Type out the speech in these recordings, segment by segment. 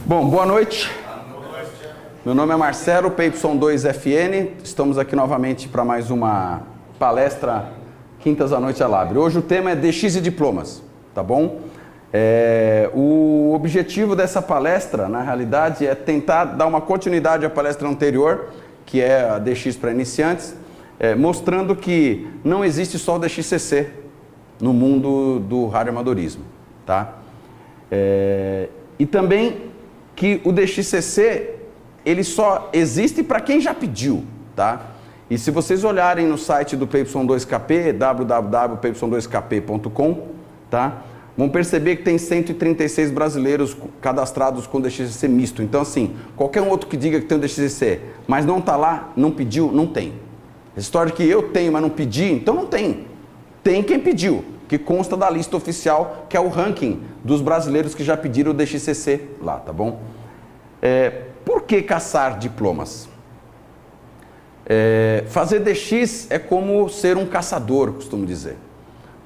Bom, boa noite. Meu nome é Marcelo, PY2FN. Estamos aqui novamente para mais uma palestra Quintas à Noite à Labre. Hoje o tema é DX e diplomas, tá bom? O objetivo dessa palestra, na realidade, é tentar dar uma continuidade à palestra anterior, que é a DX para iniciantes, mostrando que não existe só o DXCC no mundo do radioamadorismo, tá? E também que o DXCC, ele só existe para quem já pediu, tá? E se vocês olharem no site do PY2KP, www.py2kp.com, tá? Vão perceber que tem 136 brasileiros cadastrados com DXCC misto. Então, assim, qualquer um outro que diga que tem um DXCC, mas não está lá, não pediu, não tem. A história de que eu tenho, mas não pedi, então não tem. Tem quem pediu, que consta da lista oficial, que é o ranking dos brasileiros que já pediram o DXCC lá, tá bom? Por que caçar diplomas? Fazer DX é como ser um caçador, costumo dizer.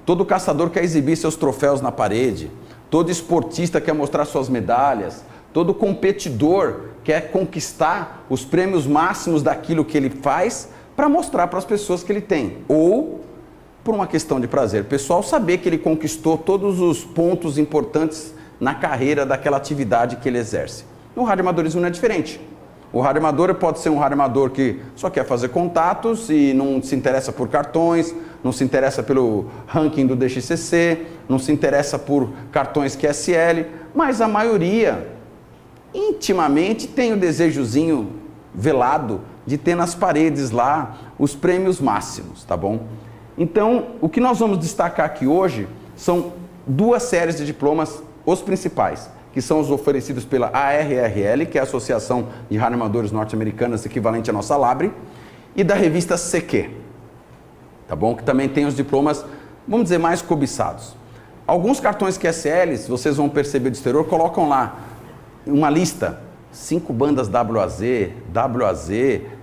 Todo caçador quer exibir seus troféus na parede, todo esportista quer mostrar suas medalhas, todo competidor quer conquistar os prêmios máximos daquilo que ele faz para mostrar para as pessoas que ele tem. Ou, por uma questão de prazer pessoal, saber que ele conquistou todos os pontos importantes na carreira daquela atividade que ele exerce. No radioamadorismo não é diferente. O radioamador pode ser um radioamador que só quer fazer contatos e não se interessa por cartões, não se interessa pelo ranking do DXCC, não se interessa por cartões QSL, mas a maioria, intimamente, tem o desejozinho velado de ter nas paredes lá os prêmios máximos, tá bom? Então, o que nós vamos destacar aqui hoje são duas séries de diplomas, os principais, que são os oferecidos pela ARRL, que é a Associação de Radioamadores Norte-Americanas, equivalente à nossa Labre, e da revista CQ, tá bom? Que também tem os diplomas, vamos dizer, mais cobiçados. Alguns cartões QSLs, vocês vão perceber do exterior, colocam lá uma lista, 5 bandas WAZ,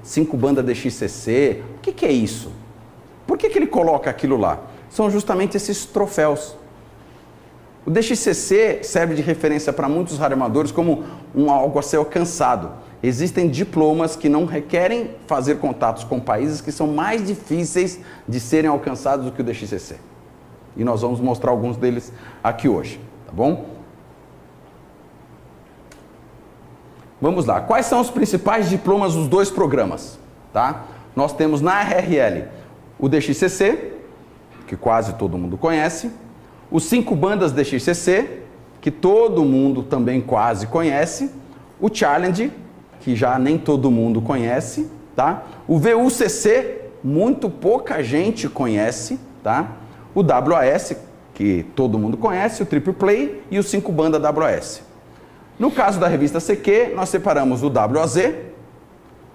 5 bandas DXCC. O que é isso? Por que ele coloca aquilo lá? São justamente esses troféus. O DXCC serve de referência para muitos radioamadores como algo a ser alcançado. Existem diplomas que não requerem fazer contatos com países que são mais difíceis de serem alcançados do que o DXCC. E nós vamos mostrar alguns deles aqui hoje, tá bom? Vamos lá. Quais são os principais diplomas dos dois programas? Tá? Nós temos na RRL o DXCC, que quase todo mundo conhece, os 5 bandas DXCC, que todo mundo também quase conhece, o Challenge, que já nem todo mundo conhece, tá? O VUCC, muito pouca gente conhece, tá? O WAS, que todo mundo conhece, o Triple Play e os 5 bandas WAS. No caso da revista CQ, nós separamos o WAZ,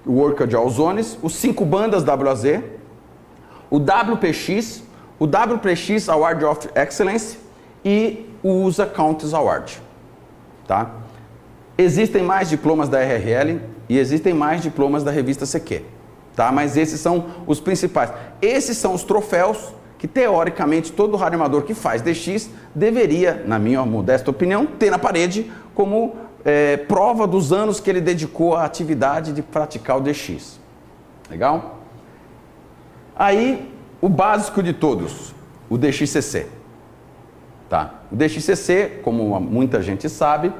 o Work All Zones, os 5 bandas WAZ, o WPX, o WPX Award of Excellence e o USA Counties Award, tá? Existem mais diplomas da RRL e existem mais diplomas da revista CQ, tá? Mas esses são os principais. Esses são os troféus que, teoricamente, todo radioamador que faz DX deveria, na minha modesta opinião, ter na parede como prova dos anos que ele dedicou à atividade de praticar o DX. Legal? Aí, o básico de todos, o DXCC. Tá? O DXCC, como muita gente sabe,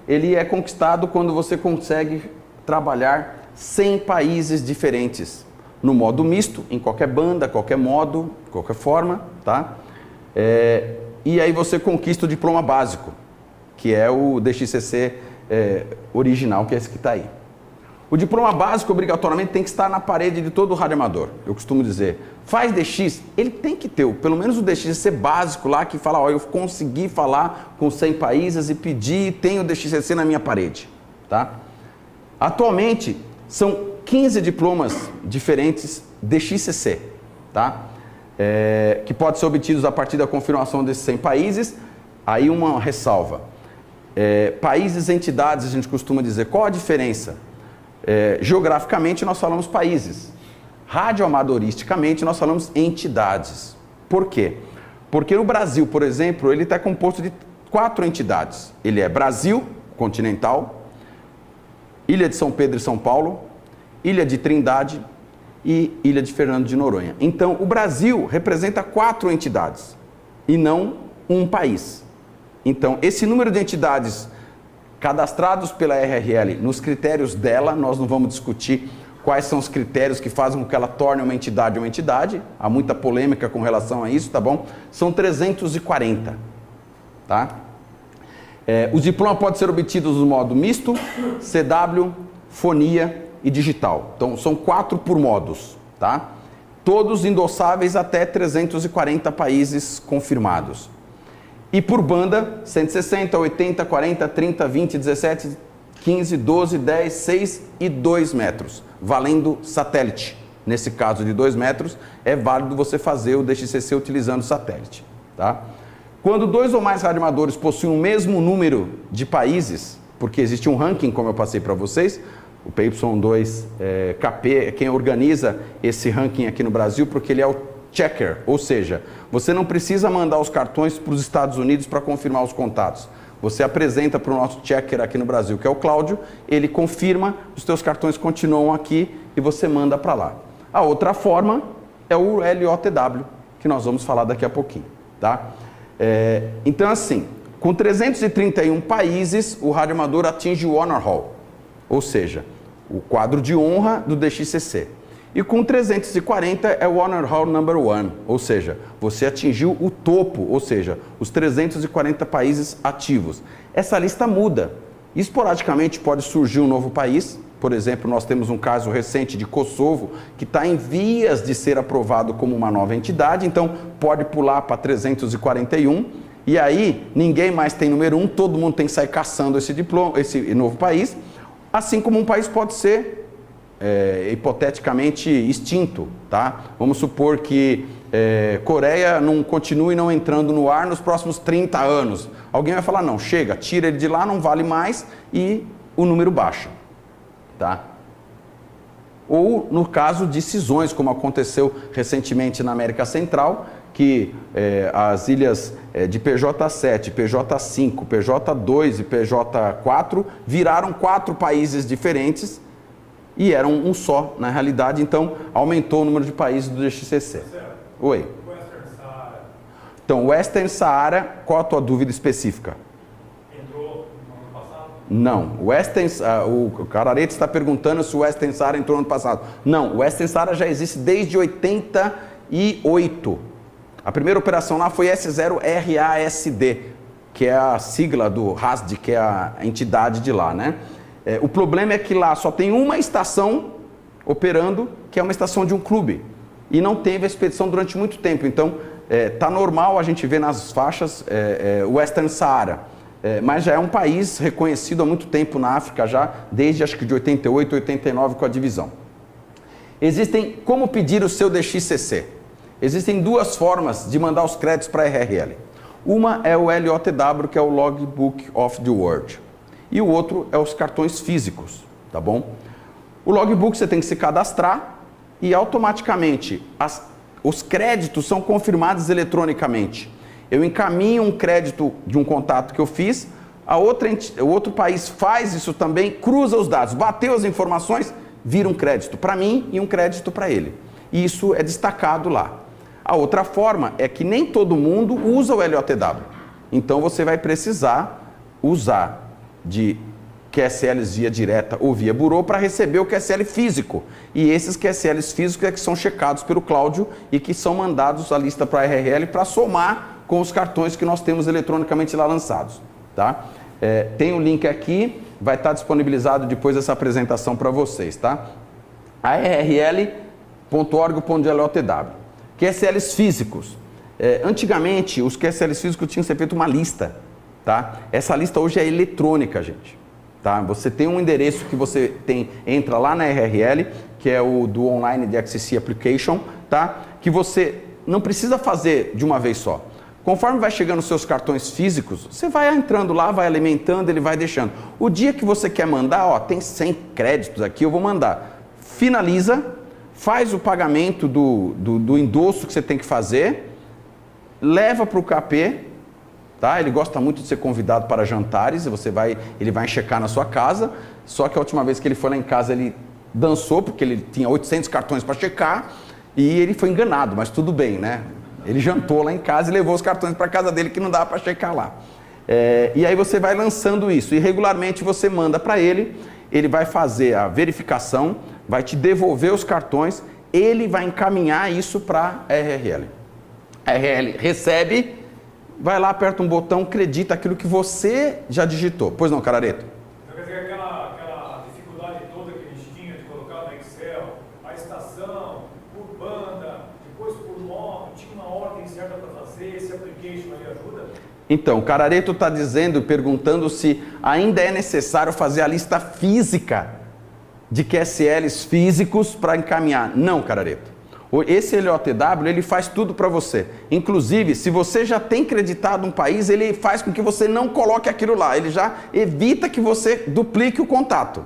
ele é conquistado quando você consegue trabalhar 100 países diferentes, no modo misto, em qualquer banda, qualquer modo, qualquer forma, tá? E aí você conquista o diploma básico, que é o DXCC original, que é esse que está aí. O diploma básico, obrigatoriamente, tem que estar na parede de todo radioamador. Eu costumo dizer, faz DX, ele tem que ter, pelo menos o DXCC básico lá, que fala, ó, eu consegui falar com 100 países e pedi, tenho o DXCC na minha parede, tá? Atualmente, são 15 diplomas diferentes DXCC, tá? Que podem ser obtidos a partir da confirmação desses 100 países. Aí uma ressalva. Países, entidades, a gente costuma dizer, qual a diferença? Geograficamente nós falamos países, radioamadoristicamente nós falamos entidades. Por quê? Porque o Brasil, por exemplo, ele está composto de 4 entidades. Ele é Brasil continental, Ilha de São Pedro e São Paulo, Ilha de Trindade e Ilha de Fernando de Noronha. Então, o Brasil representa 4 entidades e não um país. Então, esse número de entidades cadastrados pela RRL, nos critérios dela, nós não vamos discutir quais são os critérios que fazem com que ela torne uma entidade, há muita polêmica com relação a isso, tá bom? São 340, tá? Os diplomas podem ser obtidos no modo misto, CW, fonia e digital. Então, são 4 por modos, tá? Todos endossáveis até 340 países confirmados. E por banda, 160, 80, 40, 30, 20, 17, 15, 12, 10, 6 e 2 metros, valendo satélite. Nesse caso de 2 metros, é válido você fazer o DXCC utilizando satélite, tá? Quando 2 ou mais radioamadores possuem o mesmo número de países, porque existe um ranking, como eu passei para vocês, o PY2KP é quem organiza esse ranking aqui no Brasil, porque ele é o checker, ou seja, você não precisa mandar os cartões para os Estados Unidos para confirmar os contatos. Você apresenta para o nosso checker aqui no Brasil, que é o Cláudio, ele confirma, os teus cartões continuam aqui e você manda para lá. A outra forma é o LOTW, que nós vamos falar daqui a pouquinho, tá? Então, assim, com 331 países, o radioamador atinge o Honor Hall, ou seja, o quadro de honra do DXCC. E com 340 é o Honor Hall Number 1, ou seja, você atingiu o topo, ou seja, os 340 países ativos. Essa lista muda. Esporadicamente pode surgir um novo país. Por exemplo, nós temos um caso recente de Kosovo, que está em vias de ser aprovado como uma nova entidade, então pode pular para 341, e aí ninguém mais tem número 1, todo mundo tem que sair caçando esse diploma, esse novo país, assim como um país pode ser hipoteticamente extinto, tá? Vamos supor que Coreia não continue não entrando no ar nos próximos 30 anos. Alguém vai falar, não, chega, tira ele de lá, não vale mais, e o número baixa. Tá? Ou no caso de cisões, como aconteceu recentemente na América Central, que as ilhas de PJ7, PJ5, PJ2 e PJ4 viraram 4 países diferentes e eram um só na realidade, então aumentou o número de países do DXCC. Oi. Western Sahara. Então, Western Sahara, qual a tua dúvida específica? Não, o Cararete está perguntando se o Western Sahara entrou no ano passado. Não, o Western Sahara já existe desde 88. A primeira operação lá foi S0RASD, que é a sigla do RASD, que é a entidade de lá, né? O problema é que lá só tem uma estação operando, que é uma estação de um clube. E não teve a expedição durante muito tempo. Então, tá normal a gente ver nas faixas o Western Sahara. Mas já é um país reconhecido há muito tempo na África, já desde acho que de 88, 89 com a divisão. Como pedir o seu DXCC? Existem 2 formas de mandar os créditos para a RRL. Uma é o LOTW, que é o Logbook of the World. E o outro é os cartões físicos, tá bom? O logbook você tem que se cadastrar e automaticamente os créditos são confirmados eletronicamente. Eu encaminho um crédito de um contato que eu fiz, o outro país faz isso também, cruza os dados, bateu as informações, vira um crédito para mim e um crédito para ele. E isso é destacado lá. A outra forma é que nem todo mundo usa o LOTW. Então você vai precisar usar de QSLs via direta ou via burô para receber o QSL físico. E esses QSLs físicos é que são checados pelo Cláudio e que são mandados a lista para a RRL para somar com os cartões que nós temos eletronicamente lá lançados, tá? Tem o link aqui, vai estar disponibilizado depois dessa apresentação para vocês, tá? arrl.org.lotw. QSLs físicos. Antigamente, os QSLs físicos tinham que ser feito uma lista, tá? Essa lista hoje é eletrônica, gente. Tá? Você tem um endereço que você entra lá na RRL, que é o do Online DXCC Application, tá? Que você não precisa fazer de uma vez só. Conforme vai chegando os seus cartões físicos, você vai entrando lá, vai alimentando, ele vai deixando. O dia que você quer mandar, ó, tem 100 créditos aqui, eu vou mandar. Finaliza, faz o pagamento do endosso que você tem que fazer, leva para o KP tá? Ele gosta muito de ser convidado para jantares, ele vai checar na sua casa, só que a última vez que ele foi lá em casa ele dançou, porque ele tinha 800 cartões para checar, e ele foi enganado, mas tudo bem, né? Ele jantou lá em casa e levou os cartões para casa dele que não dava para checar lá. E aí você vai lançando isso, e regularmente você manda para ele, ele vai fazer a verificação, vai te devolver os cartões, ele vai encaminhar isso para a RRL. A RRL recebe, vai lá, aperta um botão, acredita aquilo que você já digitou. Pois não, Carareto? Então, quer dizer, aquela dificuldade toda que a gente tinha de colocar no Excel, a estação, por banda, depois por nome, tinha uma ordem certa para fazer, esse application ali ajuda? Então, o Carareto está dizendo, perguntando se ainda é necessário fazer a lista física de QSLs físicos para encaminhar. Não, Carareto. Esse LOTW, ele faz tudo para você. Inclusive, se você já tem creditado um país, ele faz com que você não coloque aquilo lá. Ele já evita que você duplique o contato.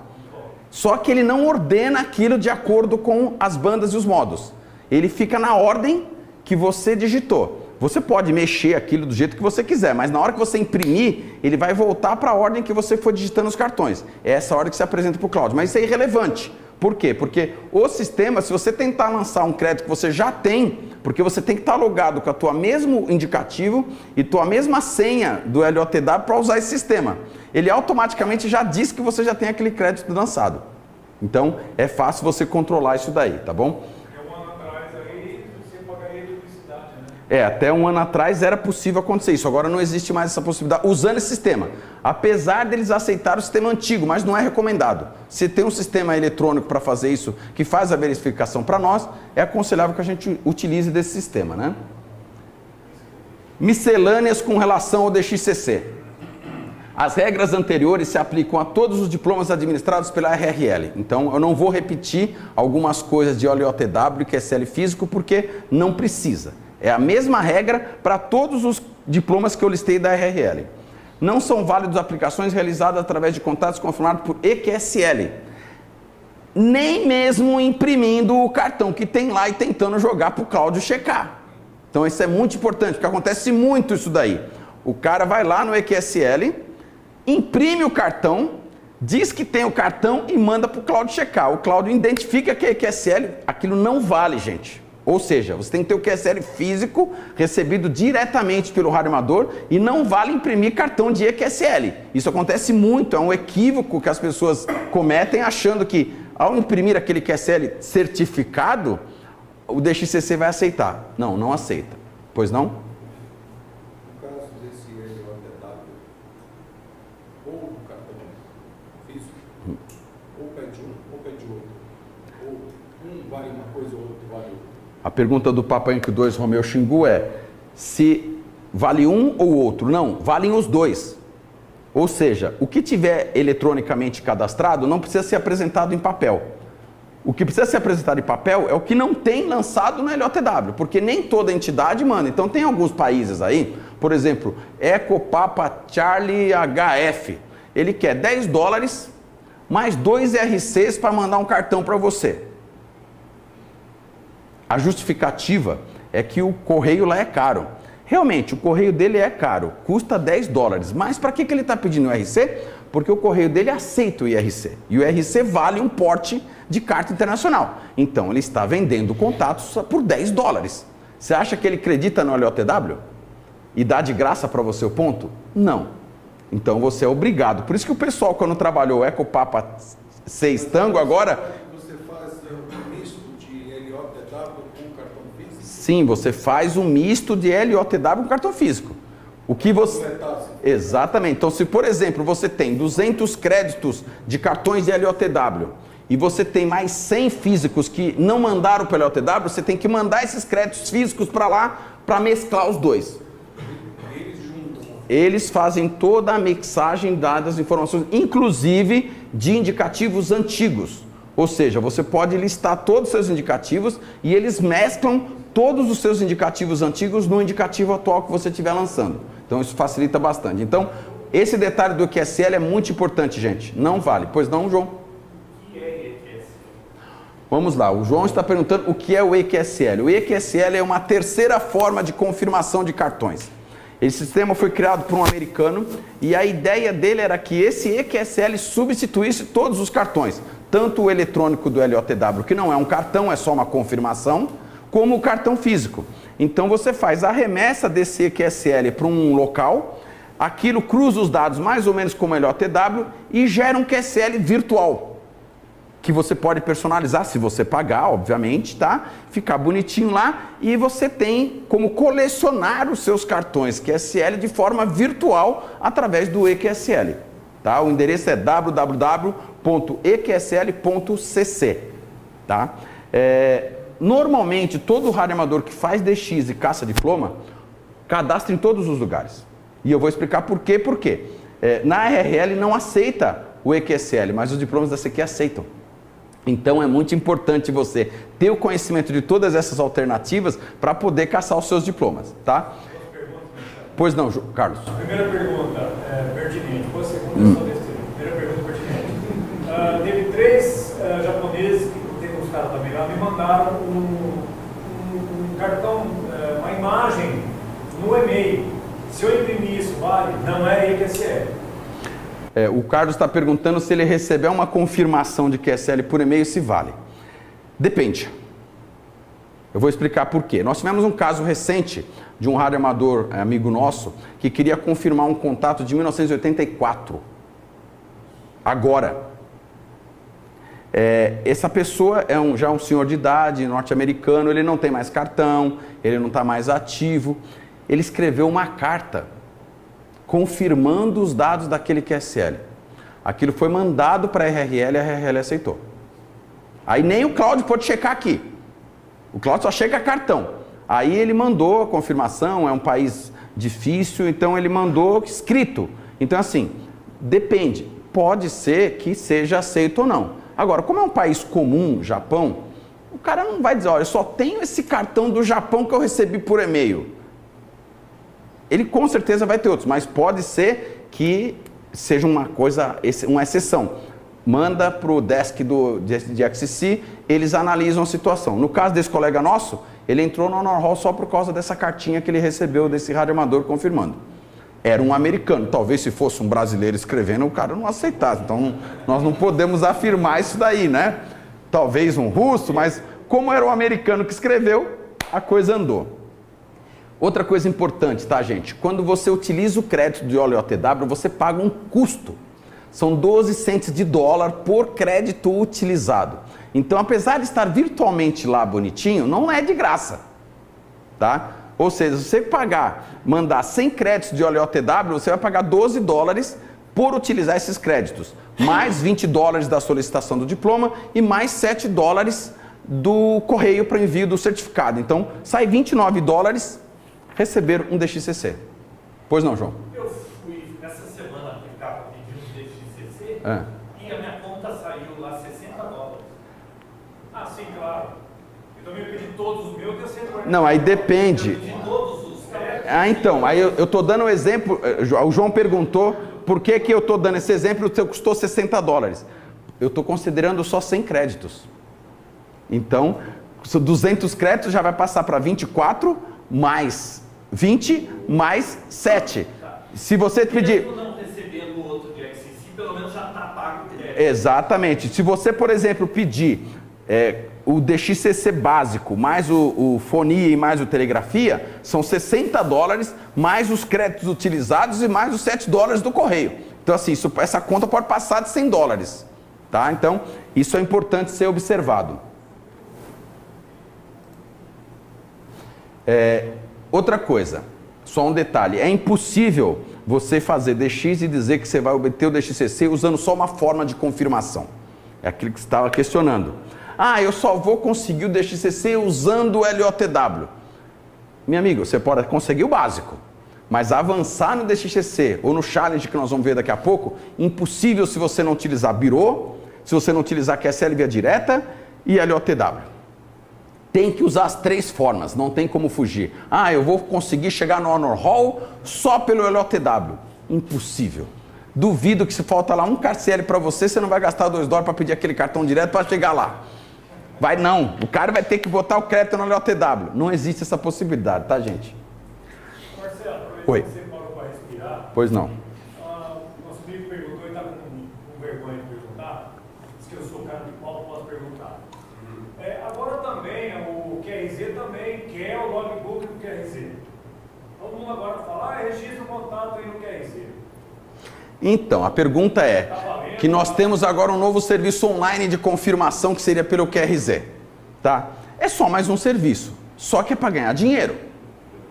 Só que ele não ordena aquilo de acordo com as bandas e os modos. Ele fica na ordem que você digitou. Você pode mexer aquilo do jeito que você quiser, mas na hora que você imprimir, ele vai voltar para a ordem que você foi digitando os cartões. É essa ordem que se apresenta para o Cláudio. Mas isso é irrelevante. Por quê? Porque o sistema, se você tentar lançar um crédito que você já tem, porque você tem que estar logado com a tua mesmo indicativo e tua mesma senha do LOTW para usar esse sistema. Ele automaticamente já diz que você já tem aquele crédito lançado. Então, é fácil você controlar isso daí, tá bom? Até um ano atrás era possível acontecer isso, agora não existe mais essa possibilidade, usando esse sistema. Apesar deles aceitarem o sistema antigo, mas não é recomendado. Se tem um sistema eletrônico para fazer isso, que faz a verificação para nós, é aconselhável que a gente utilize desse sistema, né? Miscelâneas com relação ao DXCC. As regras anteriores se aplicam a todos os diplomas administrados pela RRL. Então, eu não vou repetir algumas coisas de LOTW e QSL físico, porque não precisa. É a mesma regra para todos os diplomas que eu listei da RRL. Não são válidas aplicações realizadas através de contatos confirmados por EQSL. Nem mesmo imprimindo o cartão que tem lá e tentando jogar para o Cláudio checar. Então isso é muito importante, porque acontece muito isso daí. O cara vai lá no EQSL, imprime o cartão, diz que tem o cartão e manda para o Cláudio checar. O Cláudio identifica que é EQSL, aquilo não vale, gente. Ou seja, você tem que ter o QSL físico recebido diretamente pelo radioamador e não vale imprimir cartão de EQSL. Isso acontece muito, é um equívoco que as pessoas cometem achando que ao imprimir aquele QSL certificado, o DXCC vai aceitar. Não, não aceita. Pois não? No caso desse LOTW, ou o cartão físico, ou pede um, ou pede outro. Ou um vale uma coisa, ou outro vale outra. A pergunta do Papa Inc. 2 Romeu Xingu é se vale um ou outro. Não, valem os dois. Ou seja, o que tiver eletronicamente cadastrado não precisa ser apresentado em papel. O que precisa ser apresentado em papel é o que não tem lançado no LOTW, porque nem toda entidade manda. Então tem alguns países aí, por exemplo, Eco Papa Charlie HF. Ele quer $10 mais 2 RCs para mandar um cartão para você. A justificativa é que o correio lá é caro. Realmente, o correio dele é caro, custa $10. Mas para que ele está pedindo o IRC? Porque o correio dele aceita o IRC. E o IRC vale um porte de carta internacional. Então, ele está vendendo contatos por $10. Você acha que ele acredita no LOTW? E dá de graça para você o ponto? Não. Então, você é obrigado. Por isso que o pessoal, quando trabalhou o Eco Papa 6 Tango, agora... Sim, você faz um misto de LOTW com cartão físico. O que você... Exatamente. Então, se por exemplo, você tem 200 créditos de cartões de LOTW e você tem mais 100 físicos que não mandaram para o LOTW, você tem que mandar esses créditos físicos para lá para mesclar os dois. Eles fazem toda a mixagem dadas informações, inclusive de indicativos antigos. Ou seja, você pode listar todos os seus indicativos e eles mesclam todos os seus indicativos antigos no indicativo atual que você estiver lançando. Então isso facilita bastante. Então, esse detalhe do EQSL é muito importante, gente. Não vale. Pois não, João? O que é EQSL? Vamos lá. O João está perguntando o que é o EQSL. O EQSL é uma terceira forma de confirmação de cartões. Esse sistema foi criado por um americano e a ideia dele era que esse EQSL substituísse todos os cartões, tanto o eletrônico do LOTW, que não é um cartão, é só uma confirmação, como o cartão físico. Então você faz a remessa desse EQSL para um local, aquilo cruza os dados mais ou menos como LOTW e gera um QSL virtual, que você pode personalizar se você pagar, obviamente, tá? Ficar bonitinho lá e você tem como colecionar os seus cartões QSL de forma virtual através do EQSL, tá? O endereço é www.eqsl.cc, tá? Normalmente, todo radioamador que faz DX e caça diploma, cadastra em todos os lugares. E eu vou explicar por quê. Na RRL não aceita o EQSL, mas os diplomas da CQ aceitam. Então é muito importante você ter o conhecimento de todas essas alternativas para poder caçar os seus diplomas, tá? Pois não, Carlos. A primeira pergunta é pertinente. Você começou desse. Primeira pergunta pertinente. Teve 3 japoneses, que tem uns caras também lá, me mandaram um cartão, uma imagem no e-mail. Se eu imprimir isso, vale? Não é EQSL. O Carlos está perguntando se ele receber uma confirmação de QSL por e-mail, se vale. Depende. Eu vou explicar por quê. Nós tivemos um caso recente de um radioamador amigo nosso que queria confirmar um contato de 1984. Agora. Essa pessoa é já um senhor de idade, norte-americano, ele não tem mais cartão, ele não está mais ativo. Ele escreveu uma carta confirmando os dados daquele QSL. Aquilo foi mandado para a RRL e a RRL aceitou. Aí nem o Cláudio pode checar aqui. O Cláudio só chega cartão. Aí ele mandou a confirmação, é um país difícil, então ele mandou escrito. Então assim, depende. Pode ser que seja aceito ou não. Agora, como é um país comum, Japão, o cara não vai dizer, olha, eu só tenho esse cartão do Japão que eu recebi por e-mail. Ele com certeza vai ter outros, mas pode ser que seja uma exceção. Manda para o desk de XC, eles analisam a situação. No caso desse colega nosso, ele entrou no Honor Hall só por causa dessa cartinha que ele recebeu desse radioamador confirmando. Era um americano, talvez se fosse um brasileiro escrevendo, o cara não aceitasse. Então nós não podemos afirmar isso daí, né? Talvez um russo, mas como era um americano que escreveu, a coisa andou. Outra coisa importante, tá, gente? Quando você utiliza o crédito de LOTW, você paga um custo. São 12 cents de dólar por crédito utilizado. Então, apesar de estar virtualmente lá bonitinho, não é de graça, tá? Ou seja, se você mandar 100 créditos de LOTW, você vai pagar 12 dólares por utilizar esses créditos. Mais 20 dólares da solicitação do diploma e mais 7 dólares do correio para envio do certificado. Então, sai 29 dólares receber um DXCC. Pois não, João? Eu fui nessa semana aplicar pedindo DXCC e a minha conta saiu lá 60 dólares. Ah, sim, claro. Eu também pedi todos os meus, deu 140. Não, aí depende. Eu pedi todos os créditos. Então, aí eu estou dando um exemplo, o João perguntou por que eu estou dando esse exemplo, o seu custou 60 dólares. Eu estou considerando só 100 créditos. Então, 200 créditos já vai passar para 24, mais 20 mais 7. Se você pedir... Mesmo não recebendo o outro de XCC, pelo menos já está pago. Exatamente. Se você, por exemplo, pedir o DXCC básico, mais o fonia e mais o telegrafia, são 60 dólares, mais os créditos utilizados e mais os 7 dólares do correio. Então, assim, essa conta pode passar de 100 dólares. Tá? Então, isso é importante ser observado. Outra coisa, só um detalhe, é impossível você fazer DX e dizer que você vai obter o DXCC usando só uma forma de confirmação. É aquilo que você estava questionando. Ah, eu só vou conseguir o DXCC usando o LOTW. Meu amigo, você pode conseguir o básico, mas avançar no DXCC ou no Challenge que nós vamos ver daqui a pouco, impossível se você não utilizar Birô, se você não utilizar QSL via direta e LOTW. Tem que usar as 3 formas, não tem como fugir. Ah, eu vou conseguir chegar no Honor Hall só pelo LOTW. Impossível. Duvido que se falta lá um QSL para você, você não vai gastar 2 dólares para pedir aquele cartão direto para chegar lá. Vai não, o cara vai ter que botar o crédito no LOTW. Não existe essa possibilidade, tá, gente? Marcelo, Oi. Você parou para respirar. Pois não. Nosso amigo perguntou e está com vergonha de perguntar. Diz que eu sou cara de pau, posso perguntar. Agora também, o QRZ também quer o logbook do QRZ. Todo mundo agora fala, registra o contato aí no QRZ. Então, a pergunta é que nós temos agora um novo serviço online de confirmação que seria pelo QRZ, tá? É só mais um serviço, só que é para ganhar dinheiro.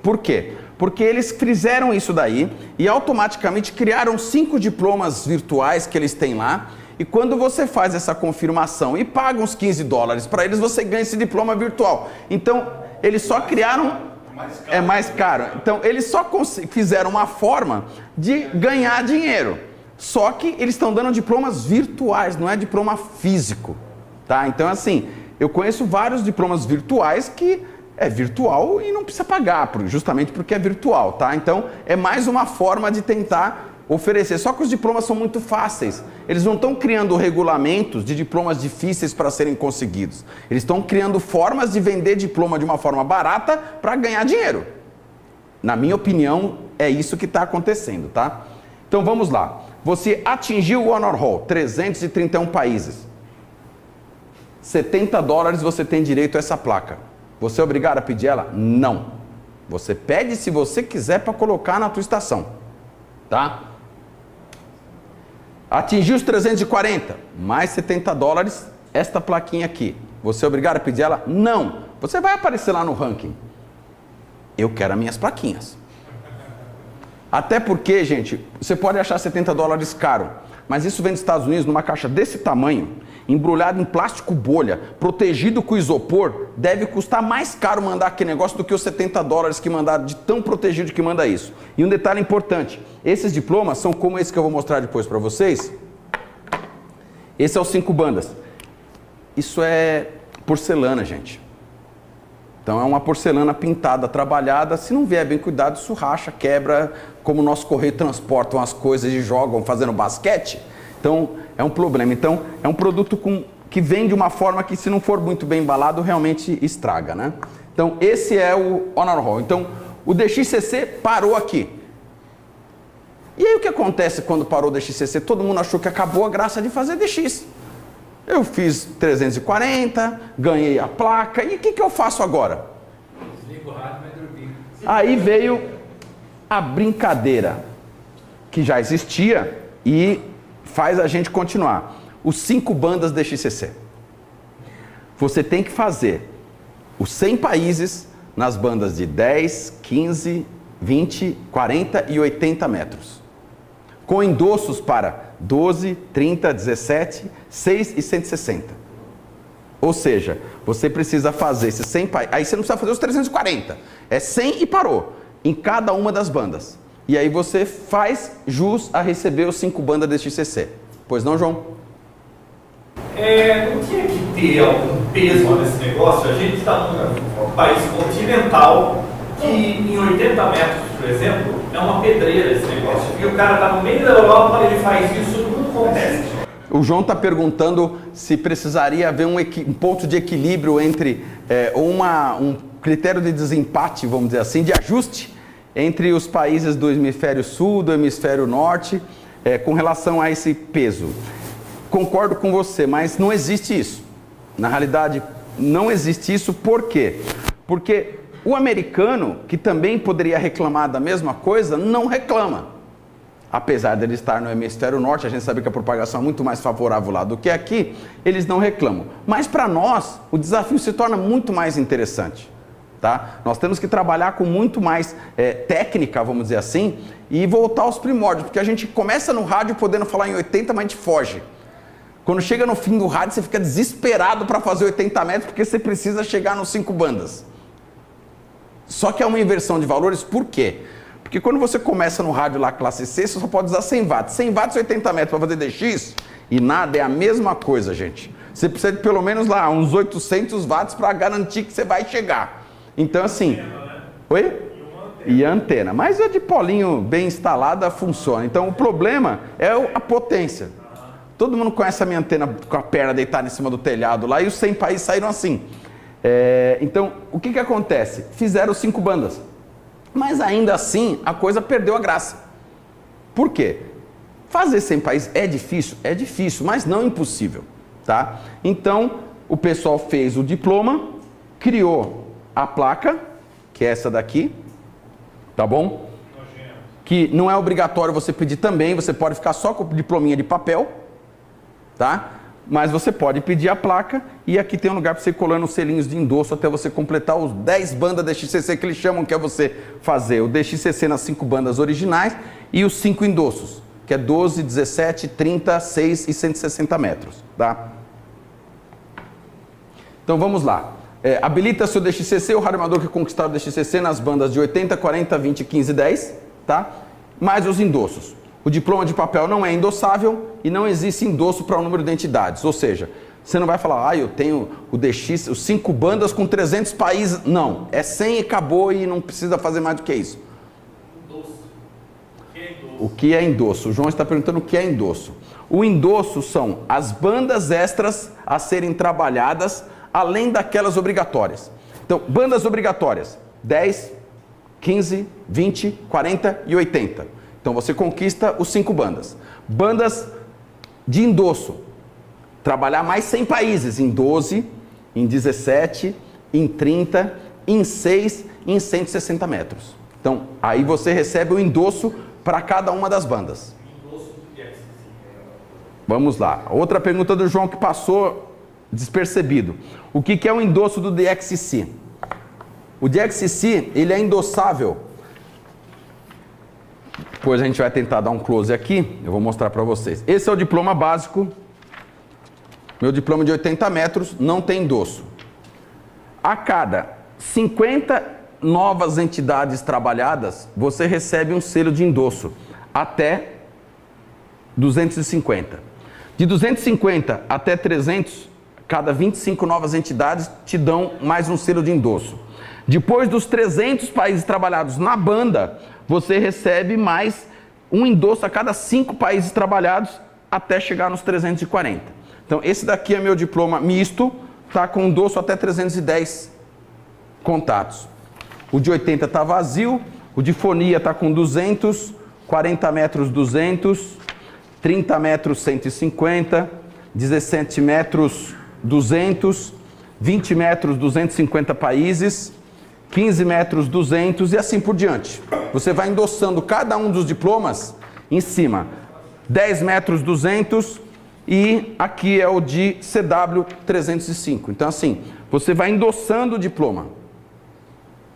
Por quê? Porque eles fizeram isso daí e automaticamente criaram 5 diplomas virtuais que eles têm lá, e quando você faz essa confirmação e paga uns $15 para eles, você ganha esse diploma virtual. Então, eles só criaram... É mais caro. Então, eles só fizeram uma forma de ganhar dinheiro. Só que eles estão dando diplomas virtuais, não é diploma físico. Tá? Então, assim, eu conheço vários diplomas virtuais que é virtual e não precisa pagar, justamente porque é virtual. Tá? Então, é mais uma forma de tentar oferecer. Só que os diplomas são muito fáceis. Eles não estão criando regulamentos de diplomas difíceis para serem conseguidos. Eles estão criando formas de vender diploma de uma forma barata para ganhar dinheiro. Na minha opinião, é isso que está acontecendo, tá? Então vamos lá. Você atingiu o Honor Roll, 331 países. $70 você tem direito a essa placa. Você é obrigado a pedir ela? Não. Você pede se você quiser para colocar na tua estação, tá? Atingiu os 340, mais $70, esta plaquinha aqui. Você é obrigado a pedir ela? Não. Você vai aparecer lá no ranking. Eu quero as minhas plaquinhas. Até porque, gente, você pode achar $70 caro, mas isso vem dos Estados Unidos numa caixa desse tamanho, embrulhado em plástico bolha, protegido com isopor, deve custar mais caro mandar aquele negócio do que os $70 que mandaram, de tão protegido que manda isso. E um detalhe importante, esses diplomas são como esse que eu vou mostrar depois para vocês. Esse é o 5 bandas. Isso é porcelana, gente. Então é uma porcelana pintada, trabalhada, se não vier bem cuidado, isso racha, quebra, como o nosso correio transportam as coisas e jogam fazendo basquete. Então é um problema. Então é um produto que vem de uma forma que, se não for muito bem embalado, realmente estraga, né? Então esse é o Honor Roll. Então o DXCC parou aqui. E aí o que acontece quando parou o DXCC? Todo mundo achou que acabou a graça de fazer DX. Eu fiz 340, ganhei a placa, e o que eu faço agora? Desliga o rádio, vai dormir. Aí veio a brincadeira, que já existia e faz a gente continuar. Os 5 bandas DXCC. Você tem que fazer os 100 países nas bandas de 10, 15, 20, 40 e 80 metros. Com endossos para 12, 30, 17, 6 e 160. Ou seja, você precisa fazer esses 100 países. Aí você não precisa fazer os 340. É 100 e parou. Em cada uma das bandas. E aí você faz jus a receber os 5 bandas deste CC. Pois não, João? Não tinha que ter algum peso nesse negócio? A gente está num país continental que em 80 metros, por exemplo, é uma pedreira esse negócio. E o cara está no meio da Europa, ele faz isso num conteste. O João está perguntando se precisaria haver um ponto de equilíbrio entre um critério de desempate, vamos dizer assim, de ajuste entre os países do hemisfério sul, do hemisfério norte, com relação a esse peso. Concordo com você, mas não existe isso. Na realidade, não existe isso. Por quê? Porque o americano, que também poderia reclamar da mesma coisa, não reclama. Apesar dele estar no hemisfério norte, a gente sabe que a propagação é muito mais favorável lá do que aqui, eles não reclamam. Mas para nós, o desafio se torna muito mais interessante. Tá? Nós temos que trabalhar com muito mais técnica, vamos dizer assim, e voltar aos primórdios, porque a gente começa no rádio podendo falar em 80, mas a gente foge. Quando chega no fim do rádio, você fica desesperado para fazer 80 metros, porque você precisa chegar nos 5 bandas. Só que é uma inversão de valores, por quê? Porque quando você começa no rádio lá, classe C, você só pode usar 100 watts. 100 watts, 80 metros para fazer DX, e nada, é a mesma coisa, gente. Você precisa de pelo menos lá, uns 800 watts para garantir que você vai chegar. Então, assim... Oi? E a antena. Mas a de polinho bem instalada funciona. Então, o problema é a potência. Todo mundo conhece a minha antena com a perna deitada em cima do telhado lá, e os 100 países saíram assim. Então, o que acontece? Fizeram 5 bandas. Mas ainda assim, a coisa perdeu a graça. Por quê? Fazer 100 países é difícil, mas não impossível, tá? Então, o pessoal fez o diploma, criou a placa, que é essa daqui, tá bom? Que não é obrigatório você pedir também, você pode ficar só com o diplominha de papel, tá? Mas você pode pedir a placa e aqui tem um lugar para você ir colando os selinhos de endosso até você completar os 10 bandas DXCC que eles chamam, que é você fazer o DXCC nas 5 bandas originais e os 5 endossos, que é 12, 17, 30, 6 e 160 metros, tá? Então vamos lá. Habilita-se o DXCC, o radioamador que conquistar o DXCC nas bandas de 80, 40, 20, 15 e 10, tá? Mais os endossos. O diploma de papel não é endossável e não existe endosso para o número de entidades. Ou seja, você não vai falar, eu tenho o DX, os 5 bandas com 300 países. Não, é 100 e acabou e não precisa fazer mais do que isso. Endosso. O que é endosso? O João está perguntando o que é endosso. O endosso são as bandas extras a serem trabalhadas além daquelas obrigatórias. Então, bandas obrigatórias, 10, 15, 20, 40 e 80. Então você conquista os 5 bandas. Bandas de endosso. Trabalhar mais 100 países, em 12, em 17, em 30, em 6 e em 160 metros. Então, aí você recebe o endosso para cada uma das bandas. Vamos lá. Outra pergunta do João que passou despercebido. O que é o endosso do DXC? O DXC, ele é endossável. Depois a gente vai tentar dar um close aqui, eu vou mostrar para vocês. Esse é o diploma básico, meu diploma de 80 metros, não tem endosso. A cada 50 novas entidades trabalhadas, você recebe um selo de endosso, até 250. De 250 até 300, cada 25 novas entidades te dão mais um selo de endosso. Depois dos 300 países trabalhados na banda, você recebe mais um endosso a cada 5 países trabalhados até chegar nos 340. Então, esse daqui é meu diploma misto, tá com endosso até 310 contatos. O de 80 está vazio, o de fonia está com 200, 40 metros 200, 30 metros 150, 17 metros 200, 20 metros 250 países, 15 metros 200 e assim por diante. Você vai endossando cada um dos diplomas em cima. 10 metros 200 e aqui é o de CW 305. Então assim, você vai endossando o diploma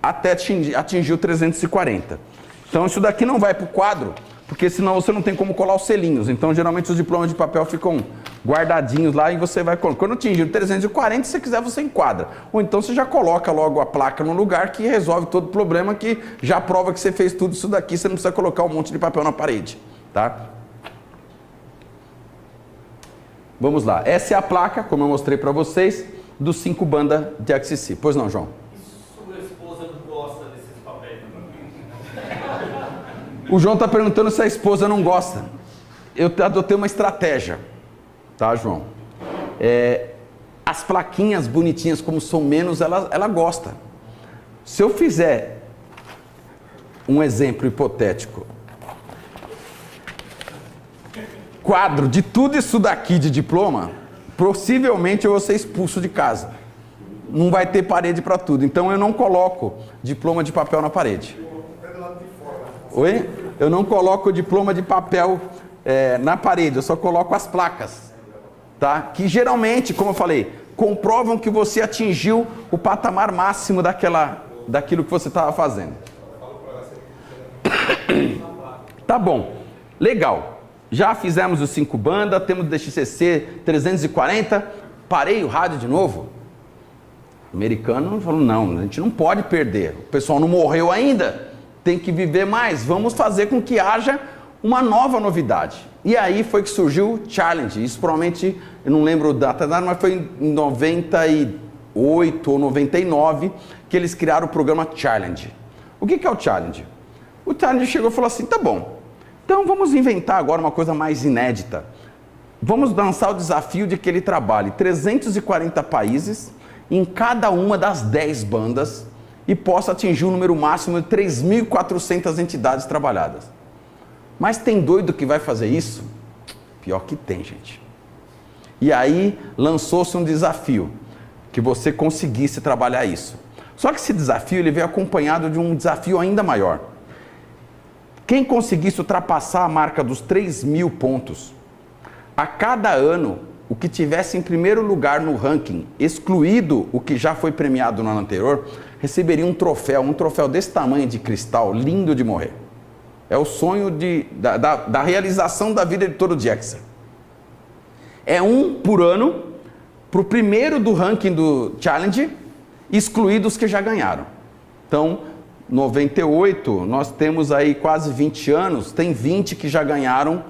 até atingir o 340. Então isso daqui não vai para o quadro, porque senão você não tem como colar os selinhos. Então geralmente os diplomas de papel ficam guardadinhos lá e você vai colocando. Quando atingir o 340, se você quiser, você enquadra. Ou então você já coloca logo a placa no lugar que resolve todo o problema, que já prova que você fez tudo isso daqui, você não precisa colocar um monte de papel na parede, tá? Vamos lá. Essa é a placa, como eu mostrei para vocês, dos 5 bandas de XC. Pois não, João? Sua esposa não gosta desses papéis? O João está perguntando se a esposa não gosta. Eu adotei uma estratégia. Tá, João? As plaquinhas bonitinhas, como são menos, ela gosta. Se eu fizer um exemplo hipotético, quadro de tudo isso daqui de diploma, possivelmente eu vou ser expulso de casa. Não vai ter parede para tudo. Então eu não coloco diploma de papel na parede. Oi? Eu não coloco diploma de papel na parede, eu só coloco as placas. Tá? Que geralmente, como eu falei, comprovam que você atingiu o patamar máximo daquilo que você estava fazendo. Tá bom, legal. Já fizemos os 5 bandas, temos o DXCC 340, parei o rádio de novo. O americano falou, não, a gente não pode perder, o pessoal não morreu ainda, tem que viver mais, vamos fazer com que haja uma nova novidade. E aí foi que surgiu o Challenge. Isso provavelmente, eu não lembro a data, mas foi em 98 ou 99 que eles criaram o programa Challenge. O que é o Challenge? O Challenge chegou e falou assim, tá bom, então vamos inventar agora uma coisa mais inédita. Vamos lançar o desafio de que ele trabalhe 340 países em cada uma das 10 bandas e possa atingir um número máximo de 3.400 entidades trabalhadas. Mas tem doido que vai fazer isso? Pior que tem, gente. E aí lançou-se um desafio, que você conseguisse trabalhar isso. Só que esse desafio ele veio acompanhado de um desafio ainda maior. Quem conseguisse ultrapassar a marca dos 3.000 pontos, a cada ano, o que tivesse em primeiro lugar no ranking, excluído o que já foi premiado no ano anterior, receberia um troféu desse tamanho de cristal, lindo de morrer. É o sonho da realização da vida de todo Jaxer. É um por ano, para o primeiro do ranking do Challenge, excluídos que já ganharam. Então, 98, nós temos aí quase 20 anos, tem 20 que já ganharam.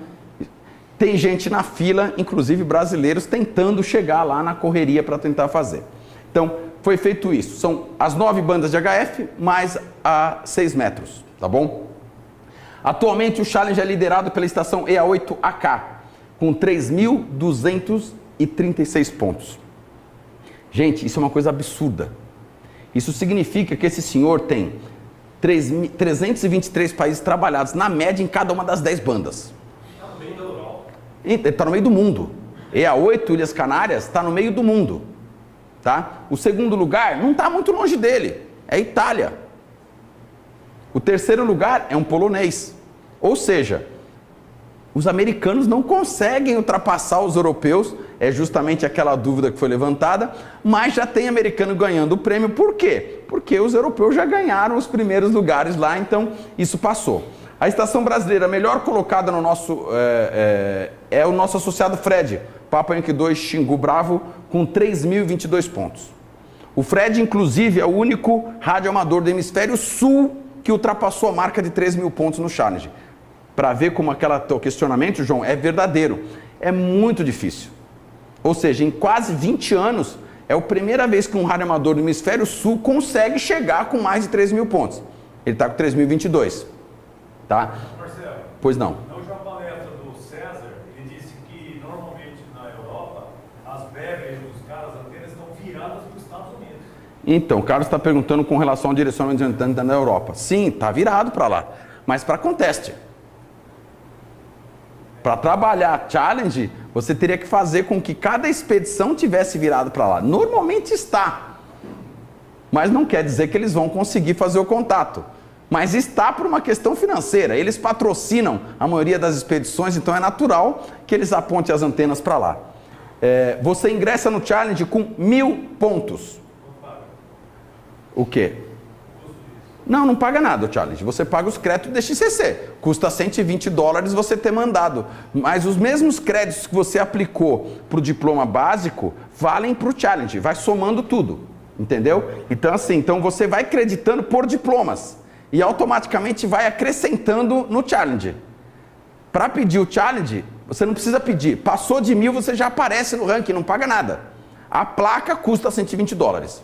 Tem gente na fila, inclusive brasileiros, tentando chegar lá na correria para tentar fazer. Então, foi feito isso. São as 9 bandas de HF, mais a 6 metros, tá bom? Atualmente, o Challenge é liderado pela estação EA8AK, com 3.236 pontos. Gente, isso é uma coisa absurda. Isso significa que esse senhor tem 323 países trabalhados, na média, em cada uma das 10 bandas. Ele está no meio do mundo. EA8, Ilhas Canárias, está no meio do mundo. Tá? O segundo lugar não está muito longe dele, é Itália. O terceiro lugar é um polonês. Ou seja, os americanos não conseguem ultrapassar os europeus, é justamente aquela dúvida que foi levantada, mas já tem americano ganhando o prêmio. Por quê? Porque os europeus já ganharam os primeiros lugares lá, então isso passou. A estação brasileira melhor colocada no nosso é o nosso associado Fred, Papa Yankee 2 Xingu Bravo, com 3.022 pontos. O Fred, inclusive, é o único radioamador do hemisfério sul que ultrapassou a marca de 3.000 pontos no Challenge. Para ver como aquele teu questionamento, João, é verdadeiro. É muito difícil. Ou seja, em quase 20 anos, é a primeira vez que um radioamador do hemisfério sul consegue chegar com mais de 3.000 pontos. Ele está com 3.022. Tá? Marcelo, pois não. Na última palestra do César, ele disse que normalmente na Europa as bebes dos caras, as antenas estão viradas para os Estados Unidos. Então, o Carlos está perguntando com relação ao direcionamento de antena na Europa. Sim, está virado para lá, mas para conteste. Para trabalhar Challenge, você teria que fazer com que cada expedição tivesse virado para lá. Normalmente está, mas não quer dizer que eles vão conseguir fazer o contato. Mas está por uma questão financeira. Eles patrocinam a maioria das expedições, então é natural que eles apontem as antenas para lá. Você ingressa no Challenge com 1.000 pontos. O quê? Não paga nada o Challenge. Você paga os créditos do DXCC. Custa $120 você ter mandado. Mas os mesmos créditos que você aplicou para o diploma básico valem para o Challenge. Vai somando tudo. Entendeu? Então assim, você vai creditando por diplomas. E automaticamente vai acrescentando no Challenge. Para pedir o Challenge, você não precisa pedir. Passou de 1.000, você já aparece no ranking, não paga nada. A placa custa $120.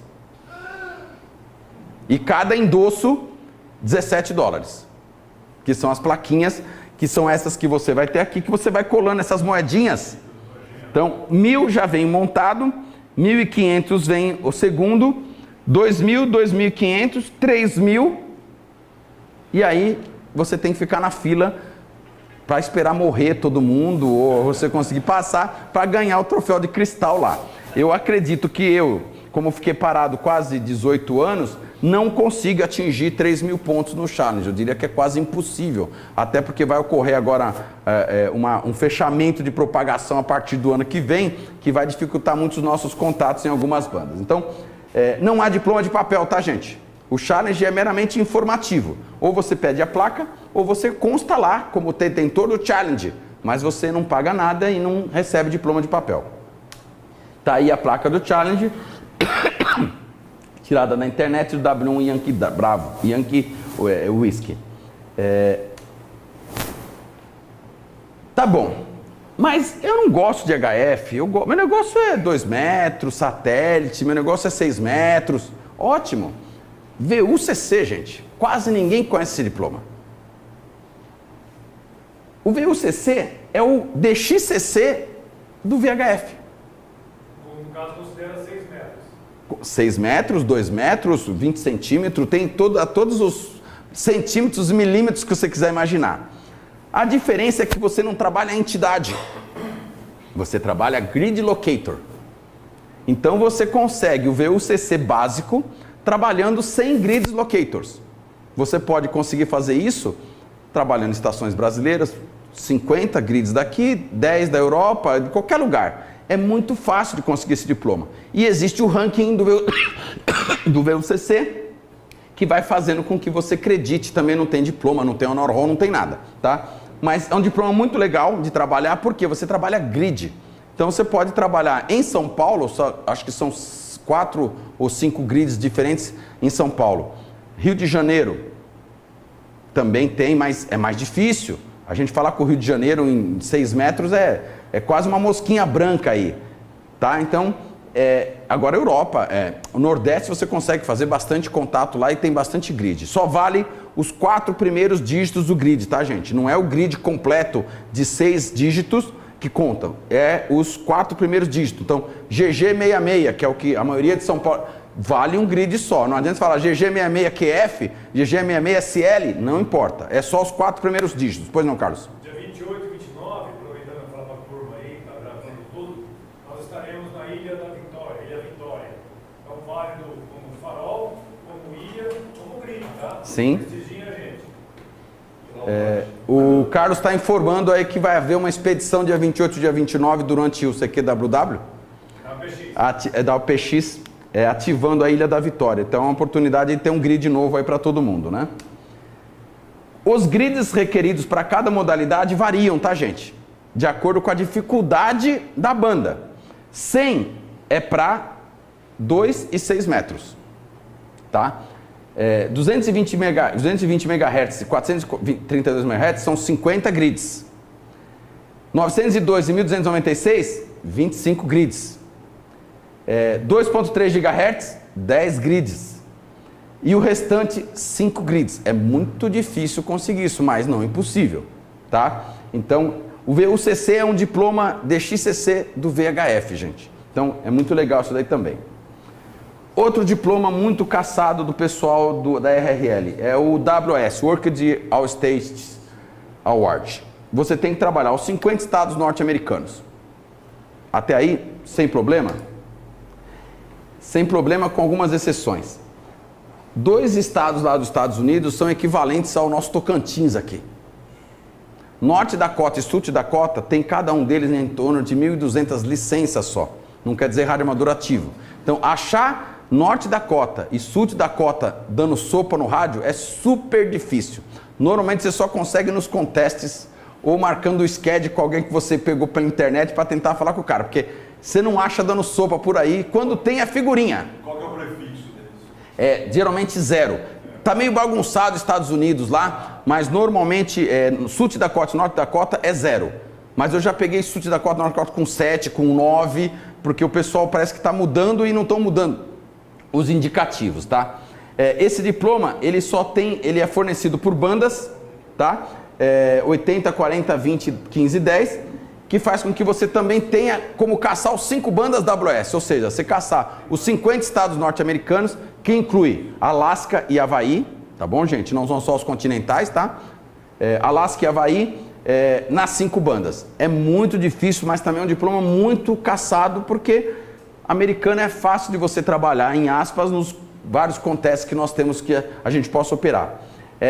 E cada endosso, $17. Que são as plaquinhas, que são essas que você vai ter aqui, que você vai colando essas moedinhas. Então, 1.000 já vem montado, 1.500 vem o segundo, 2.000, 2.500, 3.000... E aí você tem que ficar na fila para esperar morrer todo mundo ou você conseguir passar para ganhar o troféu de cristal lá. Eu acredito que eu, como fiquei parado quase 18 anos, não consigo atingir 3.000 pontos no Challenge. Eu diria que é quase impossível, até porque vai ocorrer agora um fechamento de propagação a partir do ano que vem, que vai dificultar muito os nossos contatos em algumas bandas. Então, não há diploma de papel, tá, gente? O Challenge é meramente informativo. Ou você pede a placa, ou você consta lá como detentor do Challenge, mas você não paga nada e não recebe diploma de papel. Tá aí a placa do Challenge, tirada na internet do W1 Yankee Bravo, Yankee Whiskey. Tá bom, mas eu não gosto de HF, meu negócio é 2 metros, satélite, meu negócio é 6 metros, ótimo. VUCC, gente, quase ninguém conhece esse diploma. O VUCC é o DXCC do VHF. No caso, considera 6 metros. 6 metros, 2 metros, 20 centímetros, tem todos os centímetros e milímetros que você quiser imaginar. A diferença é que você não trabalha a entidade, você trabalha grid locator. Então você consegue o VUCC básico trabalhando sem grids locators. Você pode conseguir fazer isso trabalhando em estações brasileiras, 50 grids daqui, 10 da Europa, de qualquer lugar. É muito fácil de conseguir esse diploma. E existe o ranking do VUCC, que vai fazendo com que você acredite. Também não tem diploma, não tem honor roll, não tem nada, tá? Mas é um diploma muito legal de trabalhar, porque você trabalha grid. Então você pode trabalhar em São Paulo, acho que são 4 ou 5 grids diferentes em São Paulo. Rio de Janeiro também tem, mas é mais difícil. A gente falar com o Rio de Janeiro em 6 metros é quase uma mosquinha branca aí, tá? Então, agora a Europa, o Nordeste você consegue fazer bastante contato lá e tem bastante grid. Só vale os 4 primeiros dígitos do grid, tá, gente? Não é o grid completo de 6 dígitos que contam, é os 4 primeiros dígitos. Então, GG66, que é o que a maioria de São Paulo... Vale um grid só, não adianta falar GG66QF, GG66SL, não importa, é só os 4 primeiros dígitos. Pois não, Carlos? Dia 28 e 29, aproveitando para falar para a turma aí, que está gravando tudo, nós estaremos na Ilha da Vitória, Ilha Vitória. É um válido como farol, como ilha, como grid, tá? Sim. Prestigiem a gente. O Carlos está informando aí que vai haver uma expedição dia 28 e dia 29 durante o CQWW. Da UPX. Ativando a Ilha da Vitória. Então é uma oportunidade de ter um grid novo aí para todo mundo, né? Os grids requeridos para cada modalidade variam, tá, gente? De acordo com a dificuldade da banda. 100 é para 2 e 6 metros, tá? 220 MHz e 432 MHz são 50 grids. 902 e 1296, 25 grids. 2.3 GHz, 10 grids. E o restante, 5 grids. É muito difícil conseguir isso, mas não impossível, tá? Então, o VUCC é um diploma DXCC do VHF, gente. Então, é muito legal isso daí também. Outro diploma muito caçado do pessoal da RRL é o WS, Worked All States Award. Você tem que trabalhar os 50 estados norte-americanos. Até aí, sem problema? Sem problema, com algumas exceções. 2 estados lá dos Estados Unidos são equivalentes ao nosso Tocantins aqui. Norte Dakota e Sul Dakota tem cada um deles em torno de 1.200 licenças só. Não quer dizer rádio amador ativo. Então, achar Norte Dakota e Sul Dakota dando sopa no rádio é super difícil. Normalmente você só consegue nos contests ou marcando o SCAD com alguém que você pegou pela internet para tentar falar com o cara, porque você não acha dando sopa por aí quando tem a figurinha. Qual que é o prefixo deles? Geralmente 0. Tá meio bagunçado os Estados Unidos lá, mas normalmente no Sul Dakota e Norte Dakota é 0. Mas eu já peguei Sul Dakota e Norte Dakota com 7, com 9, porque o pessoal parece que está mudando e não estão mudando os indicativos, tá? Esse diploma, ele é fornecido por bandas, tá? 80, 40, 20, 15, 10, que faz com que você também tenha como caçar os 5 bandas WS, ou seja, você caçar os 50 estados norte-americanos, que inclui Alasca e Havaí, tá bom, gente? Não são só os continentais, tá? Alasca e Havaí, nas 5 bandas. É muito difícil, mas também é um diploma muito caçado, porque americano é fácil de você trabalhar, em aspas, nos vários contextos que nós temos que a gente possa operar.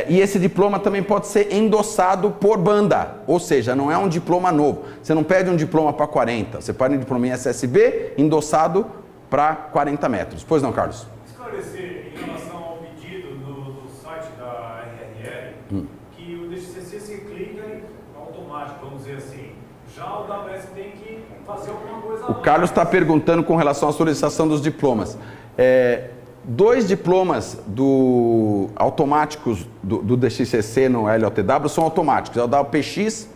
E esse diploma também pode ser endossado por banda, ou seja, não é um diploma novo. Você não pede um diploma para 40, você pede um diploma em SSB endossado para 40 metros. Pois não, Carlos? Esclarecer em relação ao pedido do site da RRL, que o DXCC se clica automático, vamos dizer assim. Já o WS tem que fazer alguma coisa. O Carlos está perguntando com relação à solicitação dos diplomas. 2 diplomas automáticos do DXCC no LOTW são automáticos, é o da UPX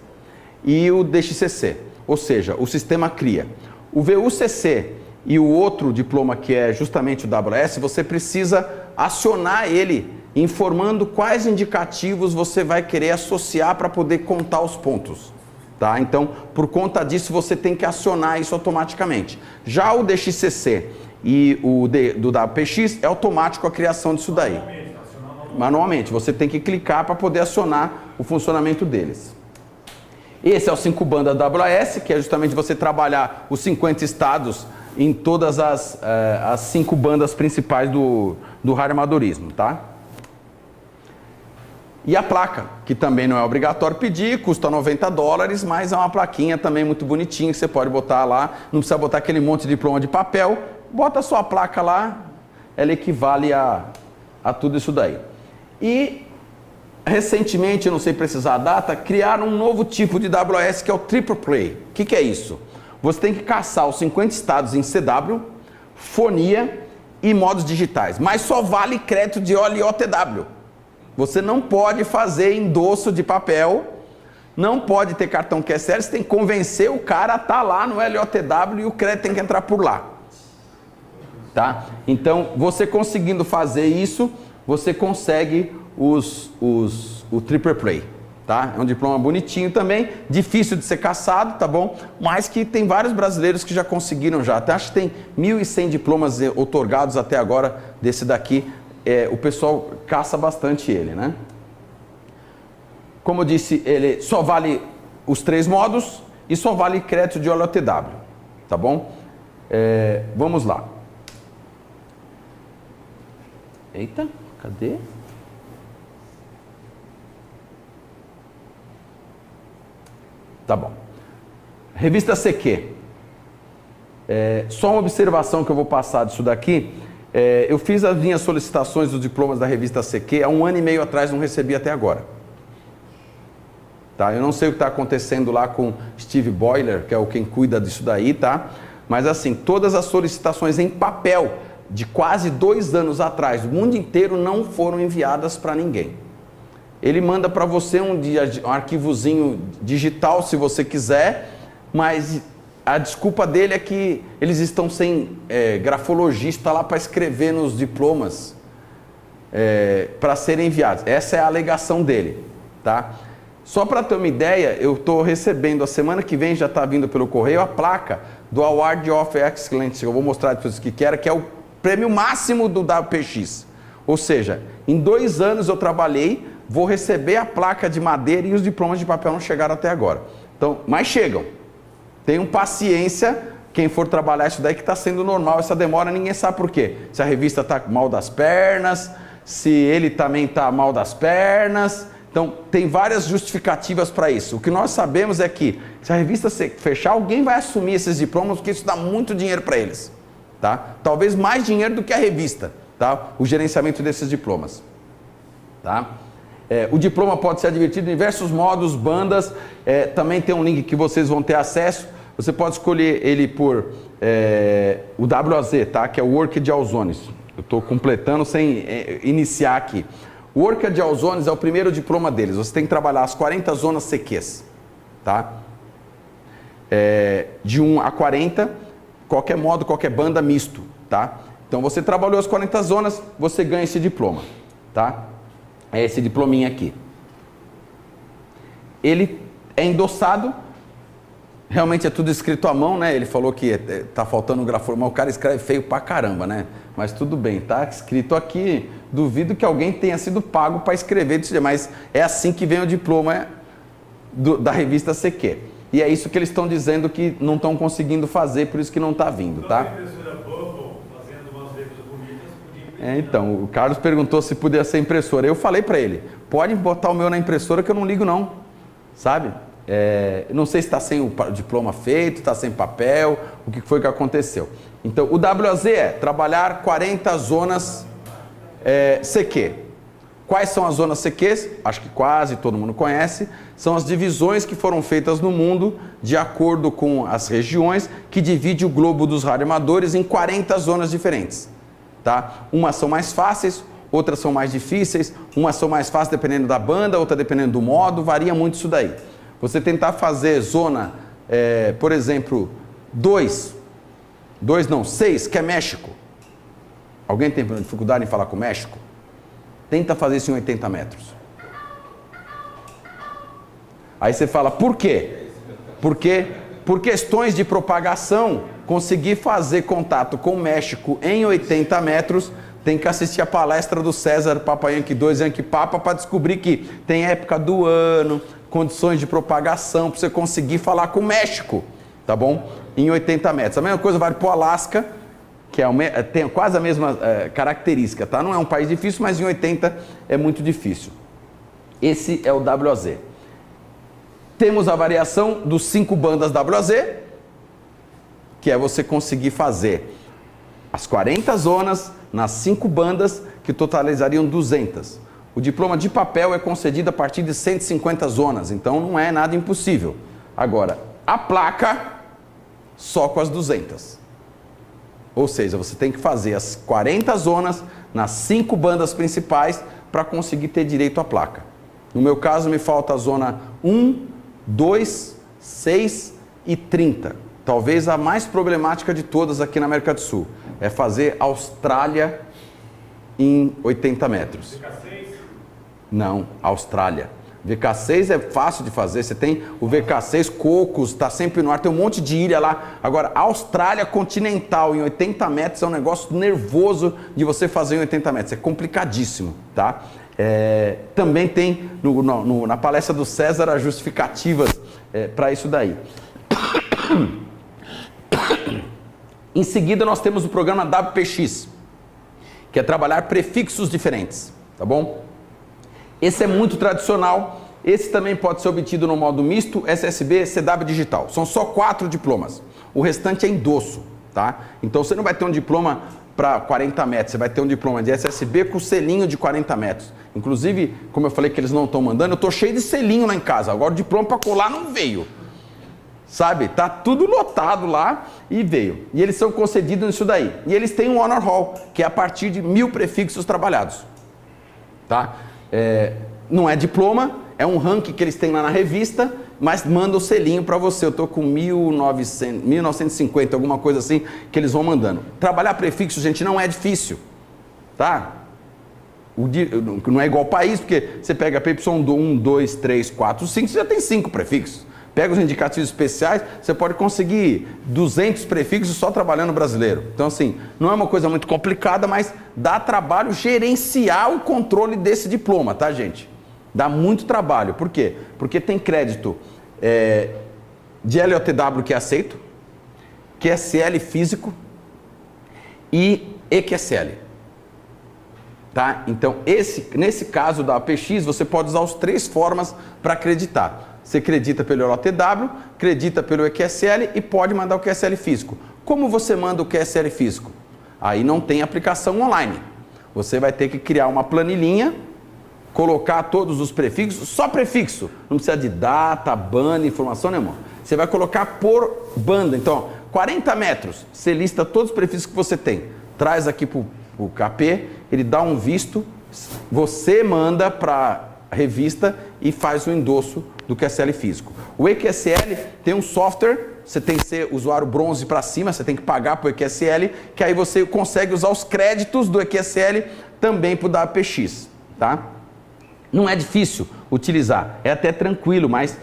e o DXCC, ou seja, o sistema cria. O VUCC e o outro diploma, que é justamente o WS, você precisa acionar ele informando quais indicativos você vai querer associar para poder contar os pontos. Tá? Então, por conta disso, você tem que acionar isso automaticamente. Já o DXCC e o do WPX é automático a criação disso daí. Manualmente, você tem que clicar para poder acionar o funcionamento deles. Esse é o 5 banda WAS, que é justamente você trabalhar os 50 estados em todas as 5 bandas principais do radioamadorismo, tá? E a placa, que também não é obrigatório pedir, custa $90, mas é uma plaquinha também muito bonitinha que você pode botar lá, não precisa botar aquele monte de diploma de papel, bota a sua placa lá, ela equivale a tudo isso daí. E recentemente, eu não sei precisar a data, criaram um novo tipo de WAS que é o Triple Play. O que é isso? Você tem que caçar os 50 estados em CW, fonia e modos digitais, mas só vale crédito de OLI-OTW. Você não pode fazer endosso de papel, não pode ter cartão QSL, você tem que convencer o cara a estar lá no LOTW e o crédito tem que entrar por lá. Tá? Então, você conseguindo fazer isso, você consegue o Triple Play, tá? É um diploma bonitinho também, difícil de ser caçado, tá bom? Mas que tem vários brasileiros que já conseguiram já. Até acho que tem 1.100 diplomas outorgados até agora desse daqui. O pessoal caça bastante ele, né? Como eu disse, ele só vale os 3 modos e só vale crédito de OLTW, tá bom? Vamos lá. Eita, cadê? Tá bom. Revista CQ. Só uma observação que eu vou passar disso daqui. Eu fiz as minhas solicitações dos diplomas da revista CQ há 1 ano e meio atrás, não recebi até agora. Tá? Eu não sei o que está acontecendo lá com Steve Boiler, que é quem cuida disso daí, tá? Mas assim, todas as solicitações em papel de quase 2 anos atrás, do mundo inteiro, não foram enviadas para ninguém. Ele manda para você um arquivozinho digital, se você quiser, mas a desculpa dele é que eles estão sem grafologista lá para escrever nos diplomas para serem enviados. Essa é a alegação dele, tá? Só para ter uma ideia, eu estou recebendo, a semana que vem já está vindo pelo correio, a placa do Award of Excellence, eu vou mostrar depois o que era, que é o prêmio máximo do WPX. Ou seja, em 2 anos eu trabalhei, vou receber a placa de madeira e os diplomas de papel não chegaram até agora. Então, mas chegam. Tenham paciência, quem for trabalhar isso daí, que está sendo normal essa demora, ninguém sabe por quê. Se a revista está mal das pernas, se ele também está mal das pernas. Então, tem várias justificativas para isso. O que nós sabemos é que, se a revista fechar, alguém vai assumir esses diplomas, porque isso dá muito dinheiro para eles. Tá? Talvez mais dinheiro do que a revista, tá? O gerenciamento desses diplomas. Tá? O diploma pode ser admitido em diversos modos, bandas, também tem um link que vocês vão ter acesso. Você pode escolher ele por o WAZ, tá? Que é o Worked All Zones. Eu estou completando sem iniciar aqui. O Worked All Zones é o primeiro diploma deles. Você tem que trabalhar as 40 zonas CQs, tá? De 1 a 40, qualquer modo, qualquer banda, misto, tá? Então você trabalhou as 40 zonas, você ganha esse diploma, tá? É esse diplominha aqui. Ele é endossado, realmente é tudo escrito à mão, né? Ele falou que tá faltando um grafo, mas o cara escreve feio pra caramba, né? Mas tudo bem, tá escrito aqui. Duvido que alguém tenha sido pago para escrever disso, mas é assim que vem o diploma da revista CQ. E é isso que eles estão dizendo que não estão conseguindo fazer, por isso que não está vindo, tá? Então, o Carlos perguntou se podia ser impressora. Eu falei para ele, pode botar o meu na impressora que eu não ligo não, sabe? Não sei se está sem o diploma feito, está sem papel, o que foi que aconteceu. Então, o WAZ é trabalhar 40 zonas CQ. Quais são as zonas CQs? Acho que quase todo mundo conhece. São as divisões que foram feitas no mundo de acordo com as regiões que divide o globo dos radioamadores em 40 zonas diferentes. Tá? Umas são mais fáceis, outras são mais difíceis, umas são mais fáceis dependendo da banda, outra dependendo do modo, varia muito isso daí. Você tentar fazer zona, por exemplo, 6, que é México. Alguém tem dificuldade em falar com o México? Tenta fazer isso em 80 metros. Aí você fala, por quê? Porque por questões de propagação, conseguir fazer contato com o México em 80 metros, tem que assistir a palestra do César Papa Yankee 2 Yankee Papa para descobrir que tem época do ano, condições de propagação, para você conseguir falar com o México, tá bom? Em 80 metros. A mesma coisa vale para o Alasca, que tem quase a mesma característica, tá? Não é um país difícil, mas em 80 é muito difícil. Esse é o WOZ. Temos a variação dos 5 bandas WOZ, que é você conseguir fazer as 40 zonas nas 5 bandas, que totalizariam 200. O diploma de papel é concedido a partir de 150 zonas, então não é nada impossível. Agora, a placa, só com as 200. Ou seja, você tem que fazer as 40 zonas nas 5 bandas principais para conseguir ter direito à placa. No meu caso, me falta a zona 1, 2, 6 e 30. Talvez a mais problemática de todas aqui na América do Sul. É fazer Austrália em 80 metros. VK6? Não, Austrália. VK6 é fácil de fazer, você tem o VK6, Cocos, está sempre no ar, tem um monte de ilha lá. Agora, Austrália continental em 80 metros é um negócio nervoso de você fazer em 80 metros, é complicadíssimo, tá? Também tem na palestra do César as justificativas para isso daí. Em seguida, nós temos o programa WPX, que é trabalhar prefixos diferentes, tá bom? Esse é muito tradicional, esse também pode ser obtido no modo misto, SSB, CW digital. São só 4 diplomas, o restante é endosso, tá? Então você não vai ter um diploma para 40 metros, você vai ter um diploma de SSB com selinho de 40 metros. Inclusive, como eu falei que eles não estão mandando, eu estou cheio de selinho lá em casa, agora o diploma para colar não veio. Sabe, tá tudo lotado lá e veio. E eles são concedidos nisso daí. E eles têm um Honor Roll, que é a partir de 1000 prefixos trabalhados. Tá? Não é diploma, é um ranking que eles têm lá na revista, mas manda o selinho para você. Eu tô com 1950, alguma coisa assim, que eles vão mandando. Trabalhar prefixo, gente, não é difícil. Tá? Não é igual ao país, porque você pega PY 1, 2, 3, 4, 5, você já tem 5 prefixos. Pega os indicativos especiais, você pode conseguir 200 prefixos só trabalhando brasileiro. Então, assim, não é uma coisa muito complicada, mas dá trabalho gerenciar o controle desse diploma, tá, gente? Dá muito trabalho. Por quê? Porque tem crédito de LOTW que é aceito, QSL físico e EQSL. Tá? Então, nesse caso da APX, você pode usar as 3 formas para acreditar. Você acredita pelo LOTW, acredita pelo EQSL e pode mandar o QSL físico. Como você manda o QSL físico? Aí não tem aplicação online. Você vai ter que criar uma planilhinha, colocar todos os prefixos, só prefixo. Não precisa de data, banda, informação nenhuma. Você vai colocar por banda. Então, 40 metros, você lista todos os prefixos que você tem. Traz aqui para o KP, ele dá um visto, você manda para a revista e faz o endosso do QSL físico. O EQSL tem um software, você tem que ser usuário bronze para cima, você tem que pagar para o EQSL, que aí você consegue usar os créditos do EQSL também para o WPX, tá? Não é difícil utilizar, é até tranquilo, mas,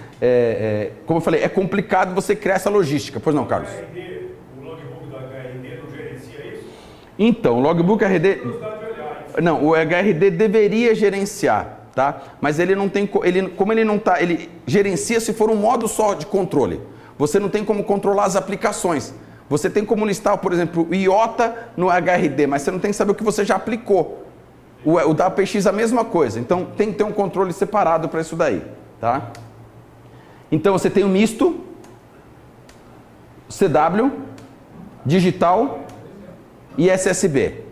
como eu falei, é complicado você criar essa logística. Pois não, Carlos? O logbook do HRD não gerencia isso? Então, o logbook HRD... Não, o HRD deveria gerenciar. Tá? Mas ele não tem, como ele não tá, ele gerencia se for um modo só de controle. Você não tem como controlar as aplicações. Você tem como listar, por exemplo, o IOTA no HRD, mas você não tem que saber o que você já aplicou. O WPX a mesma coisa. Então tem que ter um controle separado para isso daí, tá? Então você tem o misto, CW, digital e SSB,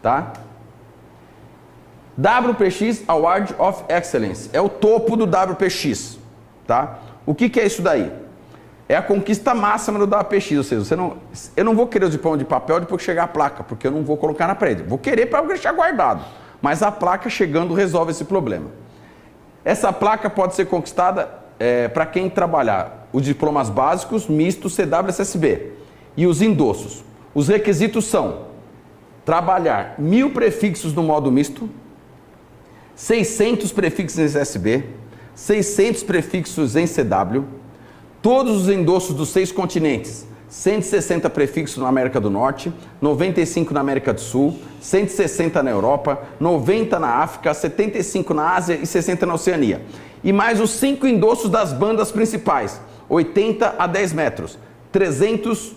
tá? WPX Award of Excellence é o topo do WPX, tá? O que é isso daí? É a conquista máxima do WPX, ou seja, eu não vou querer o diploma de papel depois que chegar a placa, porque eu não vou colocar na parede. Vou querer para deixar guardado, mas a placa chegando resolve esse problema. Essa placa pode ser conquistada para quem trabalhar os diplomas básicos, misto, CW, SSB e os endossos. Os requisitos são trabalhar 1000 prefixos no modo misto, 600 prefixos em SSB, 600 prefixos em CW, todos os endossos dos 6 continentes, 160 prefixos na América do Norte, 95 na América do Sul, 160 na Europa, 90 na África, 75 na Ásia e 60 na Oceania. E mais os 5 endossos das bandas principais, 80 a 10 metros, 300,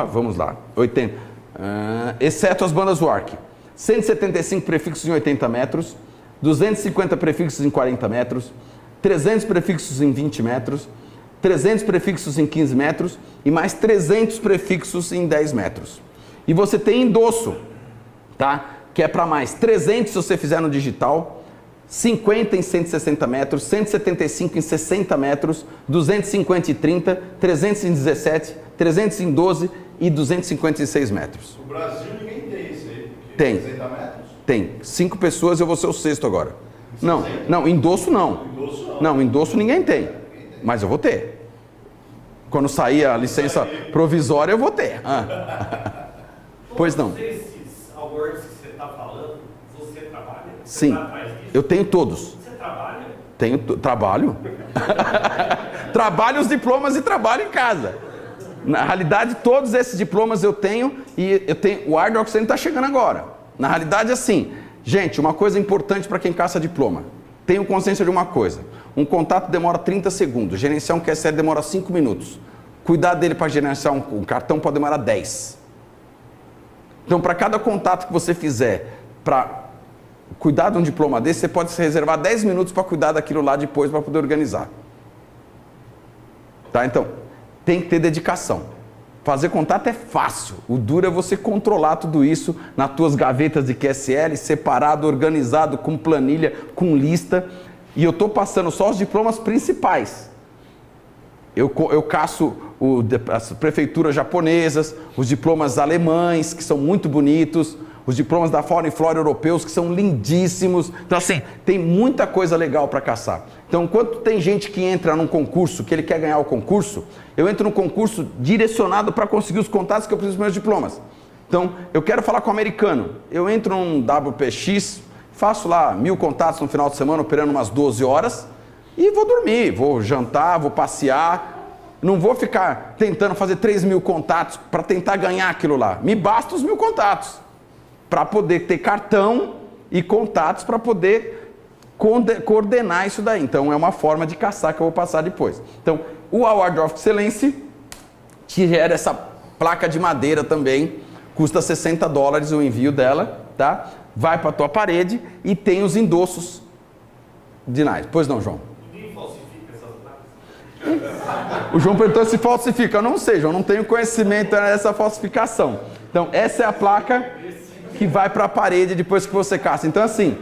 vamos lá, 80, exceto as bandas WARC, 175 prefixos em 80 metros, 250 prefixos em 40 metros, 300 prefixos em 20 metros, 300 prefixos em 15 metros e mais 300 prefixos em 10 metros. E você tem endosso, tá? Que é para mais 300 se você fizer no digital, 50 em 160 metros, 175 em 60 metros, 250 em 30, 300 em 17, 300 em 12 e 256 metros. No Brasil ninguém tem isso aí. Tem. 60 metros? Tem. 5 pessoas, eu vou ser o 6º agora. Não, endosso não. Endosso não. Não, endosso ninguém tem. Mas eu vou ter. Quando sair a licença provisória, eu vou ter. Pois não. Esses awards que você está falando, você trabalha? Sim, Você tá atrás disso? eu tenho todos. Você trabalha? Trabalho. Trabalho os diplomas e trabalho em casa. Na realidade, todos esses diplomas eu tenho e eu tenho. O Hard Oxygen está chegando agora. Na realidade, assim, gente, uma coisa importante para quem caça diploma. Tenham consciência de uma coisa. Um contato demora 30 segundos. Gerenciar um QSL demora 5 minutos. Cuidar dele para gerenciar um cartão pode demorar 10. Então, para cada contato que você fizer para cuidar de um diploma desse, você pode se reservar 10 minutos para cuidar daquilo lá depois para poder organizar. Tá? Então, tem que ter dedicação. Fazer contato é fácil. O duro é você controlar tudo isso nas tuas gavetas de QSL, separado, organizado, com planilha, com lista. E eu estou passando só os diplomas principais. Eu caço as prefeituras japonesas, os diplomas alemães, que são muito bonitos, os diplomas da fauna e flora europeus, que são lindíssimos. Então, assim, tem muita coisa legal para caçar. Então, enquanto tem gente que entra num concurso, que ele quer ganhar o concurso, eu entro num concurso direcionado para conseguir os contatos que eu preciso dos meus diplomas. Então, eu quero falar com o americano. Eu entro num WPX, faço lá 1000 contatos no final de semana, operando umas 12 horas, e vou dormir, vou jantar, vou passear. Não vou ficar tentando fazer 3.000 contatos para tentar ganhar aquilo lá. Me basta os 1000 contatos para poder ter cartão e contatos para poder coordenar isso daí. Então, é uma forma de caçar que eu vou passar depois. Então, o Award of Excellence te gera essa placa de madeira também, custa $60 o envio dela, tá? Vai para a tua parede e tem os endossos de nós. Pois não, João? Ninguém falsifica essas placas? O João perguntou se falsifica. Eu não sei, João, não tenho conhecimento dessa falsificação. Então, essa é a placa que vai para a parede depois que você caça. Então, assim,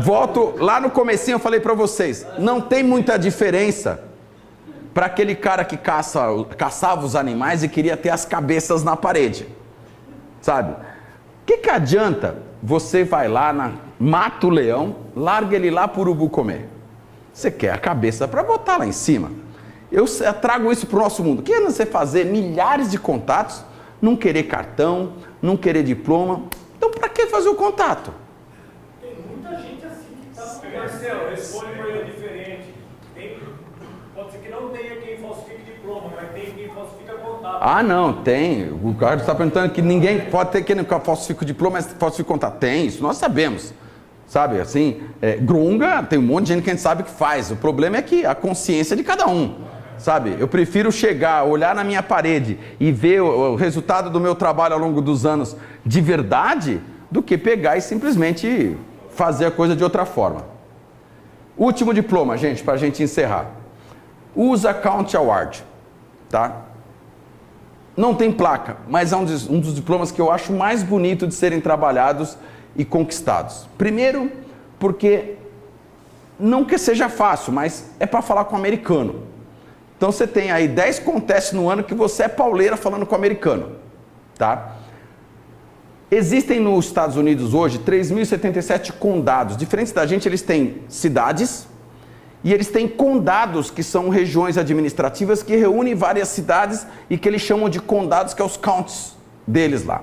volto lá no comecinho, eu falei para vocês, não tem muita diferença para aquele cara que caçava os animais e queria ter as cabeças na parede, sabe? O que adianta você vai lá, mata o leão, larga ele lá para o urubu comer? Você quer a cabeça para botar lá em cima. Eu trago isso para o nosso mundo. O que é você fazer milhares de contatos, não querer cartão, não querer diploma? Então, para que fazer o contato? Tem muita gente assim que está no Marcelo, responde para ele diferente. Pode ser que não tenha quem falsifique diploma, mas tem quem falsifica contato. Ah, não, tem. O cara está perguntando que ninguém pode ter quem falsifica o diploma, mas falsifica o contato. Tem, isso nós sabemos. Sabe, assim, grunga, tem um monte de gente que a gente sabe que faz. O problema é que a consciência é de cada um. Sabe, eu prefiro chegar, olhar na minha parede e ver o resultado do meu trabalho ao longo dos anos de verdade, do que pegar e simplesmente fazer a coisa de outra forma. Último diploma, gente, para a gente encerrar. USA Count Award, tá? Não tem placa, mas é um dos diplomas que eu acho mais bonito de serem trabalhados e conquistados. Primeiro, porque não que seja fácil, mas é para falar com o americano. Então você tem aí 10 contests no ano que você é pauleira falando com o americano, tá? Existem nos Estados Unidos hoje 3.077 condados. Diferente da gente, eles têm cidades e eles têm condados, que são regiões administrativas que reúnem várias cidades e que eles chamam de condados, que é os counties deles lá.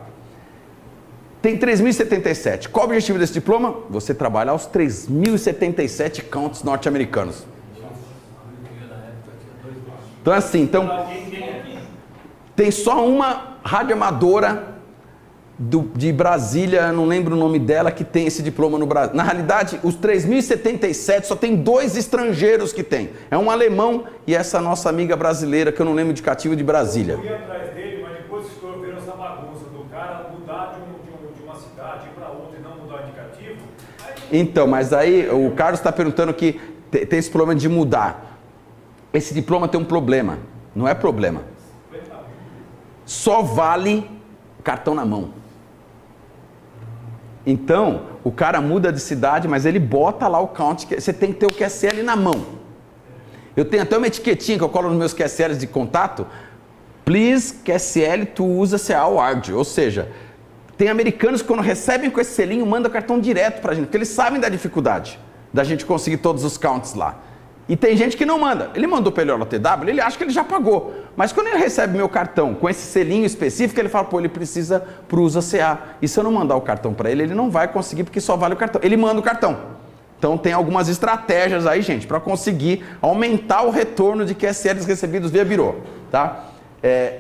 Tem 3.077. Qual o objetivo desse diploma? Você trabalhar os 3.077 counties norte-americanos. Então assim, Alguém tem aqui? Tem só uma radioamadora de Brasília, não lembro o nome dela, que tem esse diploma no Brasil. Na realidade, os 3.077 só tem 2 estrangeiros que tem. É um alemão e essa nossa amiga brasileira, que eu não lembro o indicativo, de Brasília. Eu fui atrás dele, mas depois estou vendo essa bagunça do cara mudar de uma cidade para outra e não mudar o indicativo. Então, mas aí o Carlos está perguntando que tem esse problema de mudar. Esse diploma tem um problema. Não é problema. Só vale cartão na mão. Então, o cara muda de cidade, mas ele bota lá o count, você tem que ter o QSL na mão. Eu tenho até uma etiquetinha que eu colo nos meus QSLs de contato, please QSL to use CA award, ou seja, tem americanos que quando recebem com esse selinho, mandam cartão direto pra gente, porque eles sabem da dificuldade da gente conseguir todos os counts lá. E tem gente que não manda. Ele mandou pelo LTW, ele acha que ele já pagou. Mas quando ele recebe meu cartão com esse selinho específico, ele fala, pô, ele precisa pro usa CA. E se eu não mandar o cartão para ele, ele não vai conseguir porque só vale o cartão. Ele manda o cartão. Então tem algumas estratégias aí, gente, para conseguir aumentar o retorno de QSLs recebidos via birô, tá?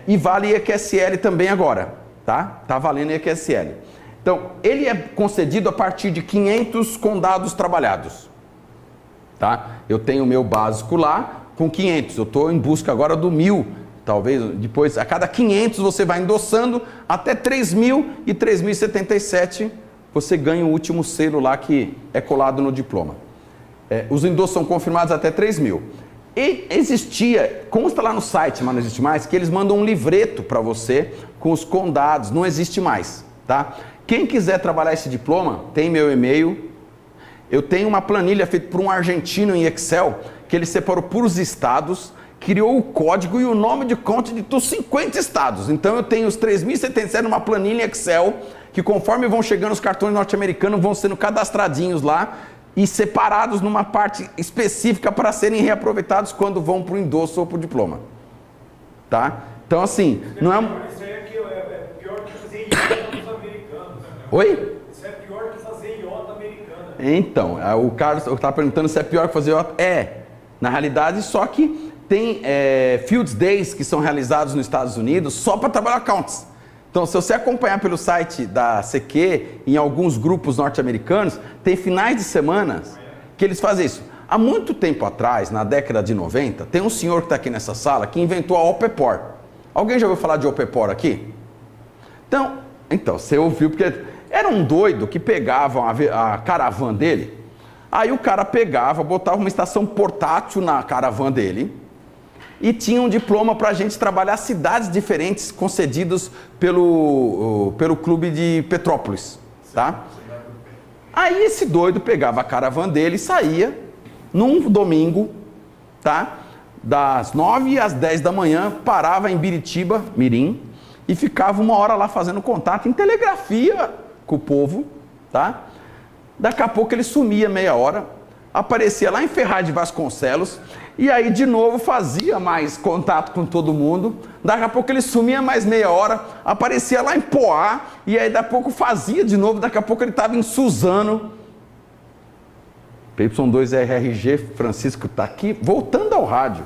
E vale EQSL também agora, tá? Tá valendo EQSL. Então, ele é concedido a partir de 500 condados trabalhados. Tá? Eu tenho o meu básico lá com 500, eu estou em busca agora do 1.000, talvez depois, a cada 500 você vai endossando, até 3.000 e 3.077 você ganha o último selo lá que é colado no diploma. Os endossos são confirmados até 3.000. E existia, consta lá no site, mas não existe mais, que eles mandam um livreto para você com os condados, não existe mais. Tá? Quem quiser trabalhar esse diploma, tem meu e-mail. Eu tenho uma planilha feita por um argentino em Excel, que ele separou por os estados, criou o código e o nome de conta de todos 50 estados. Então eu tenho os 3.077 numa planilha em Excel, que conforme vão chegando os cartões norte-americanos, vão sendo cadastradinhos lá e separados numa parte específica para serem reaproveitados quando vão para o endosso ou para o diploma. Tá? Então assim, não é... Isso aí é pior que fazer IOTA nos americanos. Oi? Isso é pior que fazer IOTA americana. Então, o Carlos está perguntando se é pior que fazer IOTA. Na realidade, só que tem Fields Days que são realizados nos Estados Unidos só para trabalhar counts. Então, se você acompanhar pelo site da CQ, em alguns grupos norte-americanos, tem finais de semana que eles fazem isso. Há muito tempo atrás, na década de 90, tem um senhor que está aqui nessa sala que inventou a OPEPOR. Alguém já ouviu falar de OPEPOR aqui? Então, você ouviu porque... Era um doido que pegava a caravana dele, aí o cara pegava, botava uma estação portátil na caravana dele e tinha um diploma para a gente trabalhar cidades diferentes concedidos pelo clube de Petrópolis, tá? Aí esse doido pegava a caravana dele e saía num domingo, tá? Das 9 às 10 da manhã, parava em Biritiba, Mirim, e ficava 1 hora lá fazendo contato em telegrafia com o povo, tá? Daqui a pouco ele sumia meia hora, aparecia lá em Ferraz de Vasconcelos, e aí de novo fazia mais contato com todo mundo, daqui a pouco ele sumia mais meia hora, aparecia lá em Poá, e aí daqui a pouco fazia de novo, daqui a pouco ele estava em Suzano. PY2RRG, Francisco está aqui, voltando ao rádio.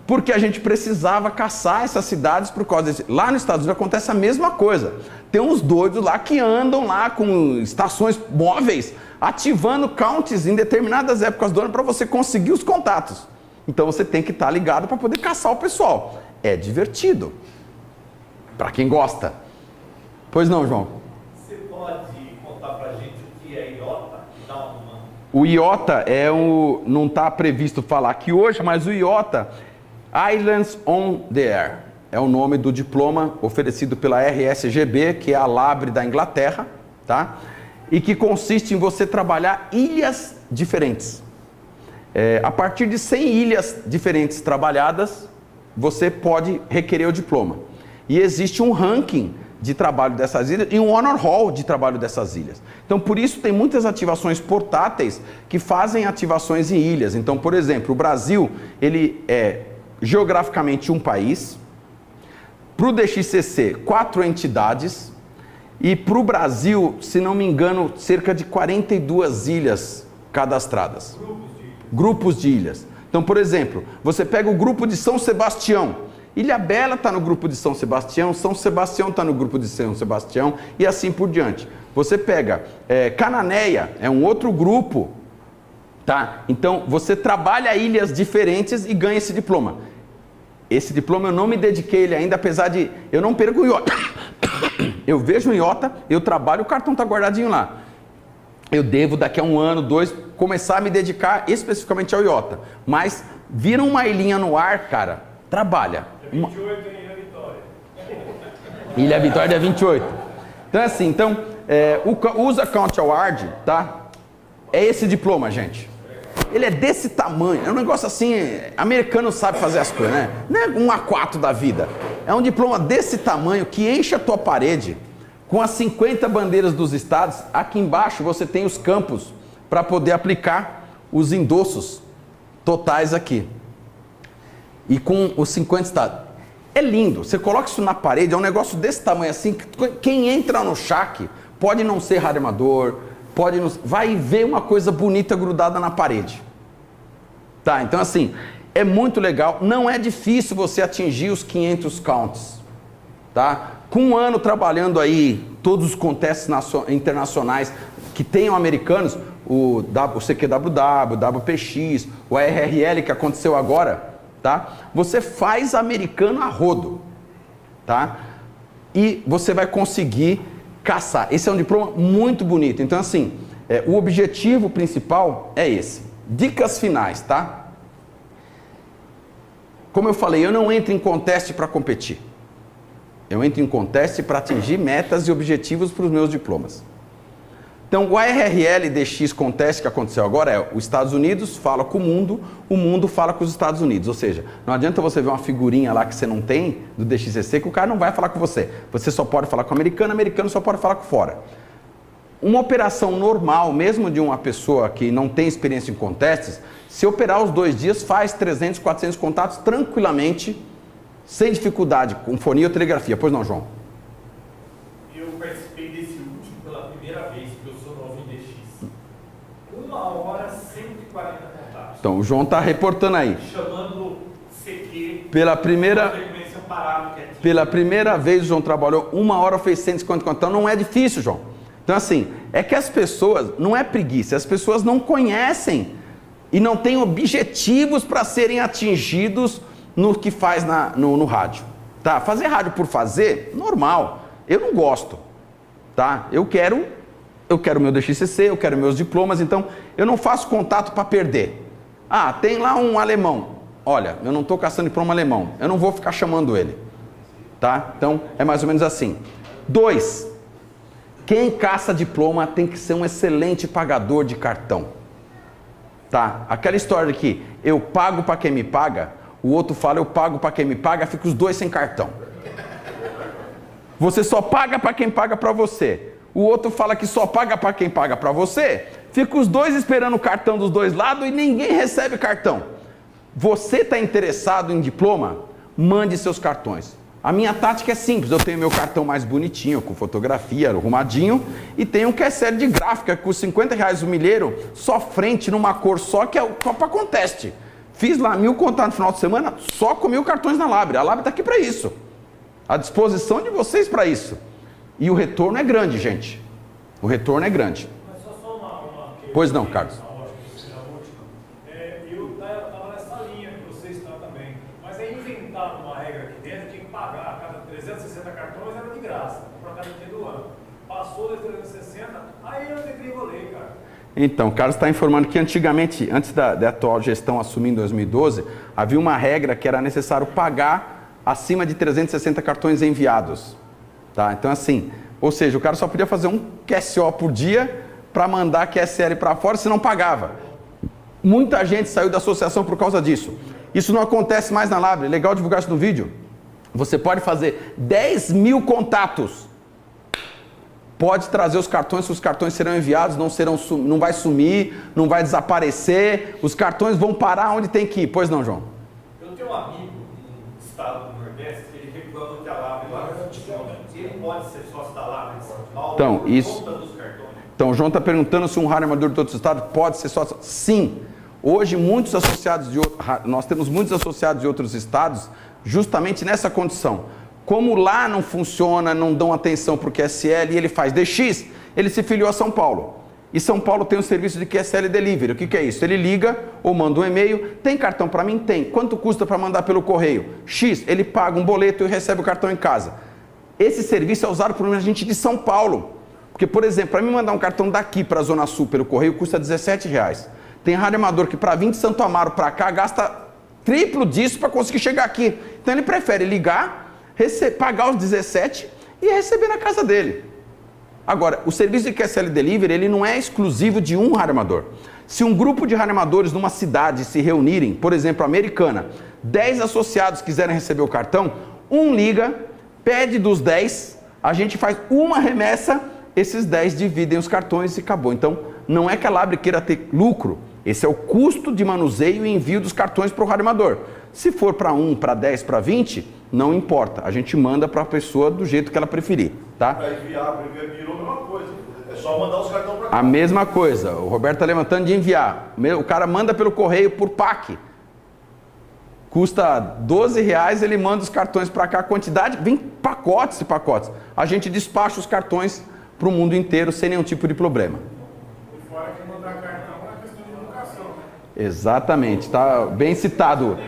Porque a gente precisava caçar essas cidades por causa disso. Lá nos Estados Unidos acontece a mesma coisa. Tem uns doidos lá que andam lá com estações móveis, ativando counts em determinadas épocas do ano para você conseguir os contatos. Então você tem que estar ligado para poder caçar o pessoal. É divertido. Para quem gosta. Pois não, João? Você pode contar para a gente o que é IOTA? O IOTA não está previsto falar aqui hoje, mas o IOTA... Islands on the Air, é o nome do diploma oferecido pela RSGB, que é a Labre da Inglaterra, tá? E que consiste em você trabalhar ilhas diferentes. A partir de 100 ilhas diferentes trabalhadas, você pode requerer o diploma. E existe um ranking de trabalho dessas ilhas e um honor roll de trabalho dessas ilhas. Então, por isso, tem muitas ativações portáteis que fazem ativações em ilhas. Então, por exemplo, o Brasil, ele é geograficamente um país, para o DXCC 4 entidades e para o Brasil, se não me engano, cerca de 42 ilhas cadastradas. Grupos de ilhas. Então, por exemplo, você pega o grupo de São Sebastião, Ilhabela está no grupo de São Sebastião, São Sebastião está no grupo de São Sebastião e assim por diante. Você pega Cananéia, é um outro grupo, tá? Então você trabalha ilhas diferentes e ganha esse diploma. Esse diploma eu não me dediquei ele ainda, apesar de eu não perco o IOTA. Eu vejo o IOTA, eu trabalho, o cartão está guardadinho lá. Eu devo daqui a 1 ano, 2, começar a me dedicar especificamente ao IOTA. Mas vira uma ilhinha no ar, cara, trabalha. 28 em Ilha Vitória. Ilha Vitória dia 28. Então é assim, o USA Count Award, tá? É esse diploma, gente. Ele é desse tamanho, é um negócio assim, americano sabe fazer as coisas, né? Não é um A4 da vida. É um diploma desse tamanho que enche a tua parede com as 50 bandeiras dos estados. Aqui embaixo você tem os campos para poder aplicar os endossos totais aqui. E com os 50 estados. É lindo, você coloca isso na parede, é um negócio desse tamanho assim, quem entra no CHAC pode não ser radioamador, pode não, vai ver uma coisa bonita grudada na parede. Tá, então assim, é muito legal, não é difícil você atingir os 500 counts, tá? Com 1 ano trabalhando aí, todos os contestes internacionais que tenham americanos, o CQWW, o WPX, o ARRL que aconteceu agora, tá? Você faz americano a rodo, tá? E você vai conseguir caçar. Esse é um diploma muito bonito. Então assim, o objetivo principal é esse. Dicas finais, tá? Como eu falei, eu não entro em conteste para competir. Eu entro em conteste para atingir metas e objetivos para os meus diplomas. Então, o ARRL DX Contest que aconteceu agora é os Estados Unidos fala com o mundo fala com os Estados Unidos. Ou seja, não adianta você ver uma figurinha lá que você não tem do DXCC que o cara não vai falar com você. Você só pode falar com o americano só pode falar com fora. Uma operação normal, mesmo de uma pessoa que não tem experiência em contestes, se operar os 2 dias, faz 300, 400 contatos tranquilamente, sem dificuldade, com fonia ou telegrafia. Pois não, João? Eu participei desse último pela primeira vez, porque eu sou novo em DX. 1 hora, 140 contatos. Então, o João está reportando aí. Chamando CQ. Pela primeira vez o João trabalhou 1 hora, fez 150 contatos. Então, não é difícil, João. Então, assim, é que as pessoas, não é preguiça, as pessoas não conhecem e não têm objetivos para serem atingidos no que faz no rádio. Tá? Fazer rádio por fazer, normal. Eu não gosto. Tá? Eu quero meu DXCC, eu quero meus diplomas, então eu não faço contato para perder. Ah, tem lá um alemão. Olha, eu não estou caçando diploma alemão, eu não vou ficar chamando ele. Tá? Então, é mais ou menos assim. 2. Quem caça diploma tem que ser um excelente pagador de cartão. Tá? Aquela história de que eu pago para quem me paga, o outro fala eu pago para quem me paga, fica os 2 sem cartão. Você só paga para quem paga para você. O outro fala que só paga para quem paga para você, fica os 2 esperando o cartão dos 2 lados e ninguém recebe cartão. Você está interessado em diploma? Mande seus cartões. A minha tática é simples, eu tenho meu cartão mais bonitinho, com fotografia, arrumadinho, e tenho um que é série de gráfica, que custa R$50 o milheiro, só frente, numa cor só, que é só para conteste. Fiz lá 1000 contatos no final de semana, só com 1000 cartões na Labre. A Labre está aqui para isso. À disposição de vocês para isso. E o retorno é grande, gente. O retorno é grande. Mas só uma Pois não, Carlos. Eu estava nessa linha que você está também. Mas aí inventaram uma regra aqui dentro, tinha que pagar a cada 360 cartões, era de graça, para cada dia do ano. Passou dos 360, aí eu tentei rolê, cara. Então, o Carlos está informando que antigamente, antes da atual gestão assumir em 2012, havia uma regra que era necessário pagar acima de 360 cartões enviados. Tá? Então, assim, ou seja, o cara só podia fazer um QSO por dia para mandar QSL para fora, se não pagava. Muita gente saiu da associação por causa disso. Isso não acontece mais na Labre. Legal divulgar isso no vídeo. Você pode fazer 10.000 contatos. Pode trazer os cartões serão enviados, não vai sumir, não vai desaparecer, os cartões vão parar onde tem que ir. Pois não, João? Eu tenho um amigo no estado do Nordeste que ele reclama que a Labre lá não funciona. Ele pode ser sócio da Labre em São Paulo, então, por isso, conta dos cartões. então, o João está perguntando se um rádio amador de outros estados pode ser sócio. Sim, Hoje, nós temos muitos associados de outros estados justamente nessa condição. Como lá não funciona, não dão atenção para o QSL e ele faz DX, ele se filiou a São Paulo. E São Paulo tem um serviço de QSL Delivery. O que é isso? Ele liga ou manda um e-mail. Tem cartão para mim? Tem. Quanto custa para mandar pelo correio? X. Ele paga um boleto e recebe o cartão em casa. Esse serviço é usado por uma gente de São Paulo. Porque, por exemplo, para mim mandar um cartão daqui para a Zona Sul pelo correio custa R$17. Tem rádio amador que para vir de Santo Amaro para cá gasta triplo disso para conseguir chegar aqui. Então ele prefere ligar, pagar os 17 e receber na casa dele. Agora, o serviço de QSL Delivery, ele não é exclusivo de um rádio amador. Se um grupo de rádio amadores numa cidade se reunirem, por exemplo, Americana, 10 associados quiserem receber o cartão, um liga, pede dos 10, a gente faz uma remessa, esses 10 dividem os cartões e acabou. Então, não é que a Labre queira ter lucro, esse é o custo de manuseio e envio dos cartões para o rádio amador. Se for para 1, para 10, para 20, não importa, a gente manda para a pessoa do jeito que ela preferir, tá? Para enviar, virou a mesma coisa, é só mandar os cartões para cá. A mesma coisa, o Roberto está levantando de enviar, o cara manda pelo correio por PAC, custa R$12, ele manda os cartões para cá, a quantidade, vem pacotes e pacotes, a gente despacha os cartões para o mundo inteiro sem nenhum tipo de problema. E fora que mandar cartão é questão de educação, né? Exatamente, está bem citado.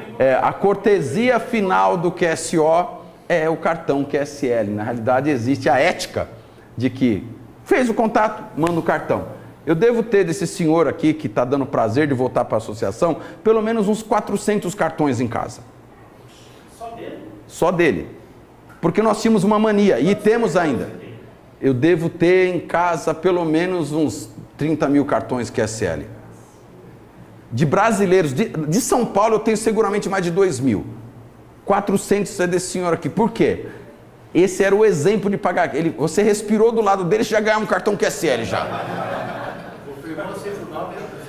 A cortesia final do QSO é o cartão QSL. Na realidade, existe a ética de que fez o contato, manda o cartão. Eu devo ter desse senhor aqui, que está dando prazer de voltar para a associação, pelo menos uns 400 cartões em casa. Só dele? Só dele. Porque nós tínhamos uma mania, e temos ainda. Eu devo ter em casa pelo menos uns 30 mil cartões QSL. De brasileiros, de São Paulo eu tenho seguramente mais de 2 mil. 400 é desse senhor aqui. Por quê? Esse era o exemplo de pagar. Você respirou do lado dele e já ganhou um cartão QSL já.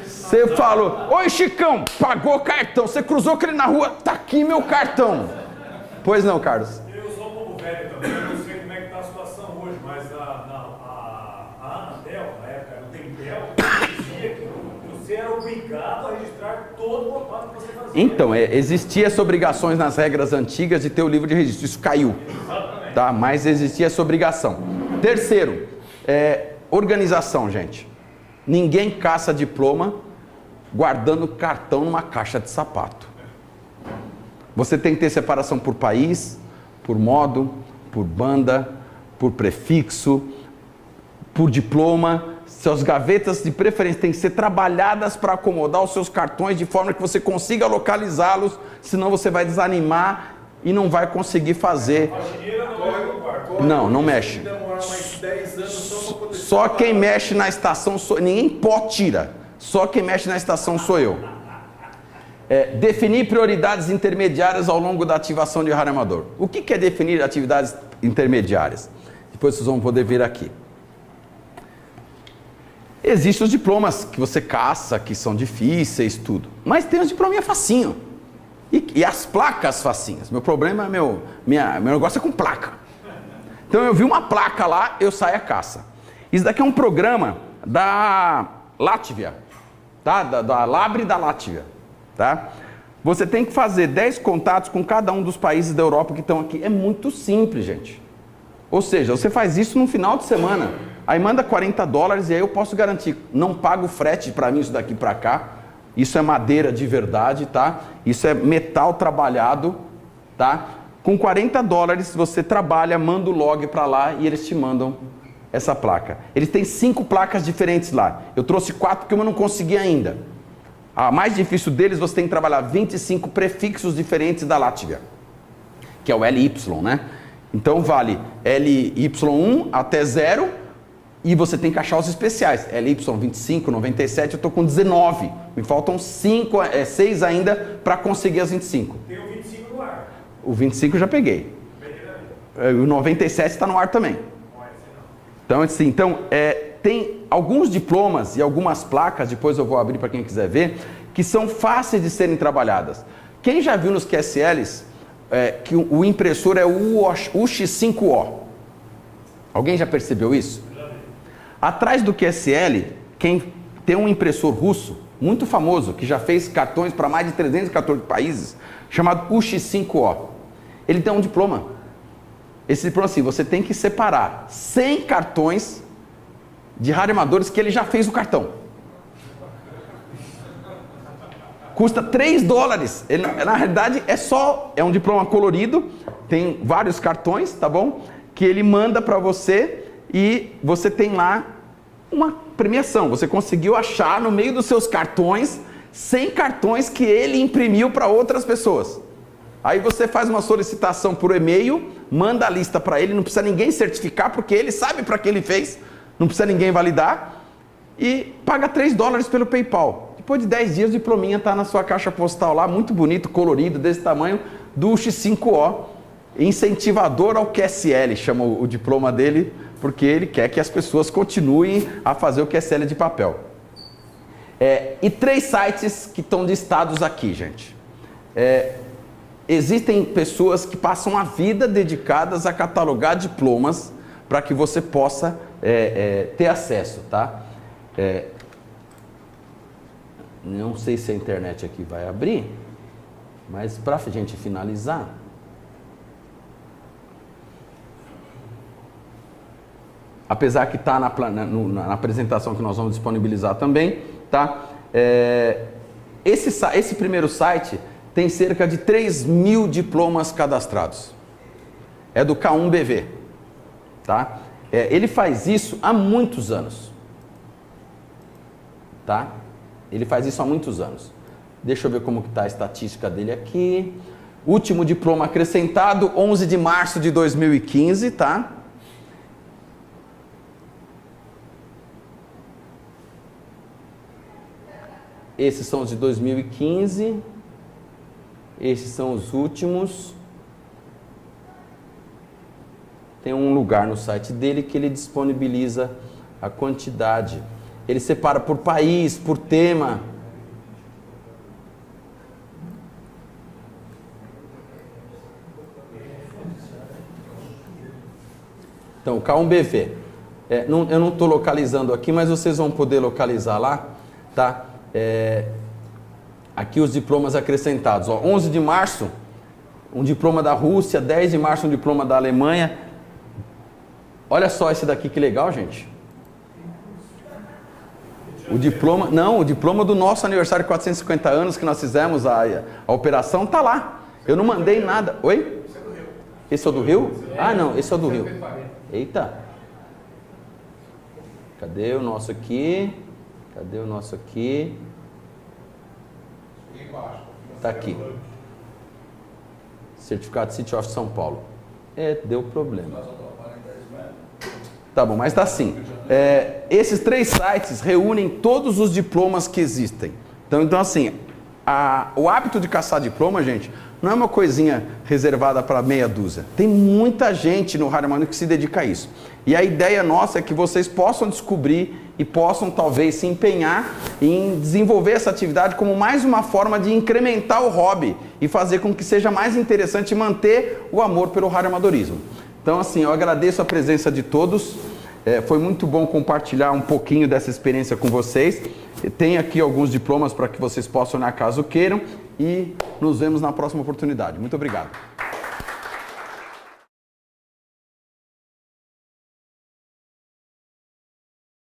Você falou, oi Chicão, pagou cartão. Você cruzou com ele na rua, tá aqui meu cartão. Pois não, Carlos? Eu sou um pouco velho também, eu não sei como é que está a situação hoje, mas a Anatel, na época do Tempel, dizia que você era obrigado a registrar todo o contato que você fazia. Então, existia essa obrigação nas regras antigas de ter o livro de registro, isso caiu. Exatamente. Tá? Mas existia essa obrigação. Terceiro, organização, gente. Ninguém caça diploma guardando cartão numa caixa de sapato. Você tem que ter separação por país, por modo, por banda, por prefixo, por diploma. Suas gavetas de preferência têm que ser trabalhadas para acomodar os seus cartões de forma que você consiga localizá-los, senão você vai desanimar e não vai conseguir fazer. Não mexe. Só quem mexe na estação sou eu. Ninguém tira. Só quem mexe na estação sou eu. Definir prioridades intermediárias ao longo da ativação de rádio amador. O que é definir atividades intermediárias? Depois vocês vão poder ver aqui. Existem os diplomas que você caça, que são difíceis, tudo. Mas tem os diplominhas facinho. E as placas facinhas. Meu problema, meu negócio é com placa. Então eu vi uma placa lá, eu saio a caça. Isso daqui é um programa da Látvia. Tá? Da Labre da Látvia. Tá? Você tem que fazer 10 contatos com cada um dos países da Europa que estão aqui. É muito simples, gente. Ou seja, você faz isso no final de semana. Aí manda $40 e aí eu posso garantir. Não pago frete para mim isso daqui para cá. Isso é madeira de verdade, tá? Isso é metal trabalhado, tá? Com $40 você trabalha, manda o log para lá e eles te mandam essa placa. Eles têm 5 placas diferentes lá. Eu trouxe 4 porque eu não consegui ainda. A mais difícil deles, você tem que trabalhar 25 prefixos diferentes da Látvia, que é o LY, né? Então vale LY1 até 0 e você tem que achar os especiais. LY25, 97, eu estou com 19. Me faltam 6 ainda para conseguir as 25. Tem o 25 no ar. O 25 eu já peguei. O 97 está no ar também. Então, assim, tem alguns diplomas e algumas placas, depois eu vou abrir para quem quiser ver, que são fáceis de serem trabalhadas. Quem já viu nos QSLs que o impressor é o UX5O? Alguém já percebeu isso? Atrás do QSL, quem tem um impressor russo, muito famoso, que já fez cartões para mais de 314 países, chamado UX5O. Ele tem um diploma. Esse diploma, assim, você tem que separar 100 cartões de radioamadores que ele já fez o cartão. Custa $3. Ele, na realidade, é um diploma colorido, tem vários cartões, tá bom? Que ele manda para você e você tem lá uma premiação. Você conseguiu achar no meio dos seus cartões 100 cartões que ele imprimiu para outras pessoas. Aí você faz uma solicitação por e-mail, manda a lista para ele, não precisa ninguém certificar, porque ele sabe para que ele fez, não precisa ninguém validar, e paga $3 pelo PayPal. Depois de 10 dias, o diplominha está na sua caixa postal lá, muito bonito, colorido, desse tamanho, do X5O, incentivador ao QSL, chama o diploma dele, porque ele quer que as pessoas continuem a fazer o QSL de papel. E 3 sites que estão listados aqui, gente. Existem pessoas que passam a vida dedicadas a catalogar diplomas para que você possa ter acesso, tá? Não sei se a internet aqui vai abrir, mas para a gente finalizar, apesar que está na apresentação que nós vamos disponibilizar também, tá? Esse primeiro site tem cerca de 3.000 diplomas cadastrados. É do K1BV, tá? Ele faz isso há muitos anos, tá? Ele faz isso há muitos anos. Deixa eu ver como está a estatística dele aqui. Último diploma acrescentado, 11 de março de 2015, tá? Esses são os de 2015. Esses são os últimos. Tem um lugar no site dele que ele disponibiliza a quantidade. Ele separa por país, por tema. Então, K1BV. Eu não estou localizando aqui, mas vocês vão poder localizar lá, tá? Aqui os diplomas acrescentados. 11 de março, um diploma da Rússia. 10 de março, um diploma da Alemanha. Olha só esse daqui, que legal, gente. O diploma do nosso aniversário de 450 anos que nós fizemos, a operação, tá lá. Eu não mandei nada. Oi? Esse é o do Rio? Ah, não, esse é o do Rio. Eita. Cadê o nosso aqui? Cadê o nosso aqui? Tá aqui. Certificado City of São Paulo. Deu problema. Tá bom, mas tá assim. Esses 3 sites reúnem todos os diplomas que existem. Então assim, o hábito de caçar diploma, gente, não é uma coisinha reservada para meia dúzia. Tem muita gente no Radioamador que se dedica a isso. E a ideia nossa é que vocês possam descobrir e possam talvez se empenhar em desenvolver essa atividade como mais uma forma de incrementar o hobby e fazer com que seja mais interessante manter o amor pelo radioamadorismo. Então assim, eu agradeço a presença de todos, foi muito bom compartilhar um pouquinho dessa experiência com vocês. Tem aqui alguns diplomas para que vocês possam olhar caso queiram e nos vemos na próxima oportunidade. Muito obrigado.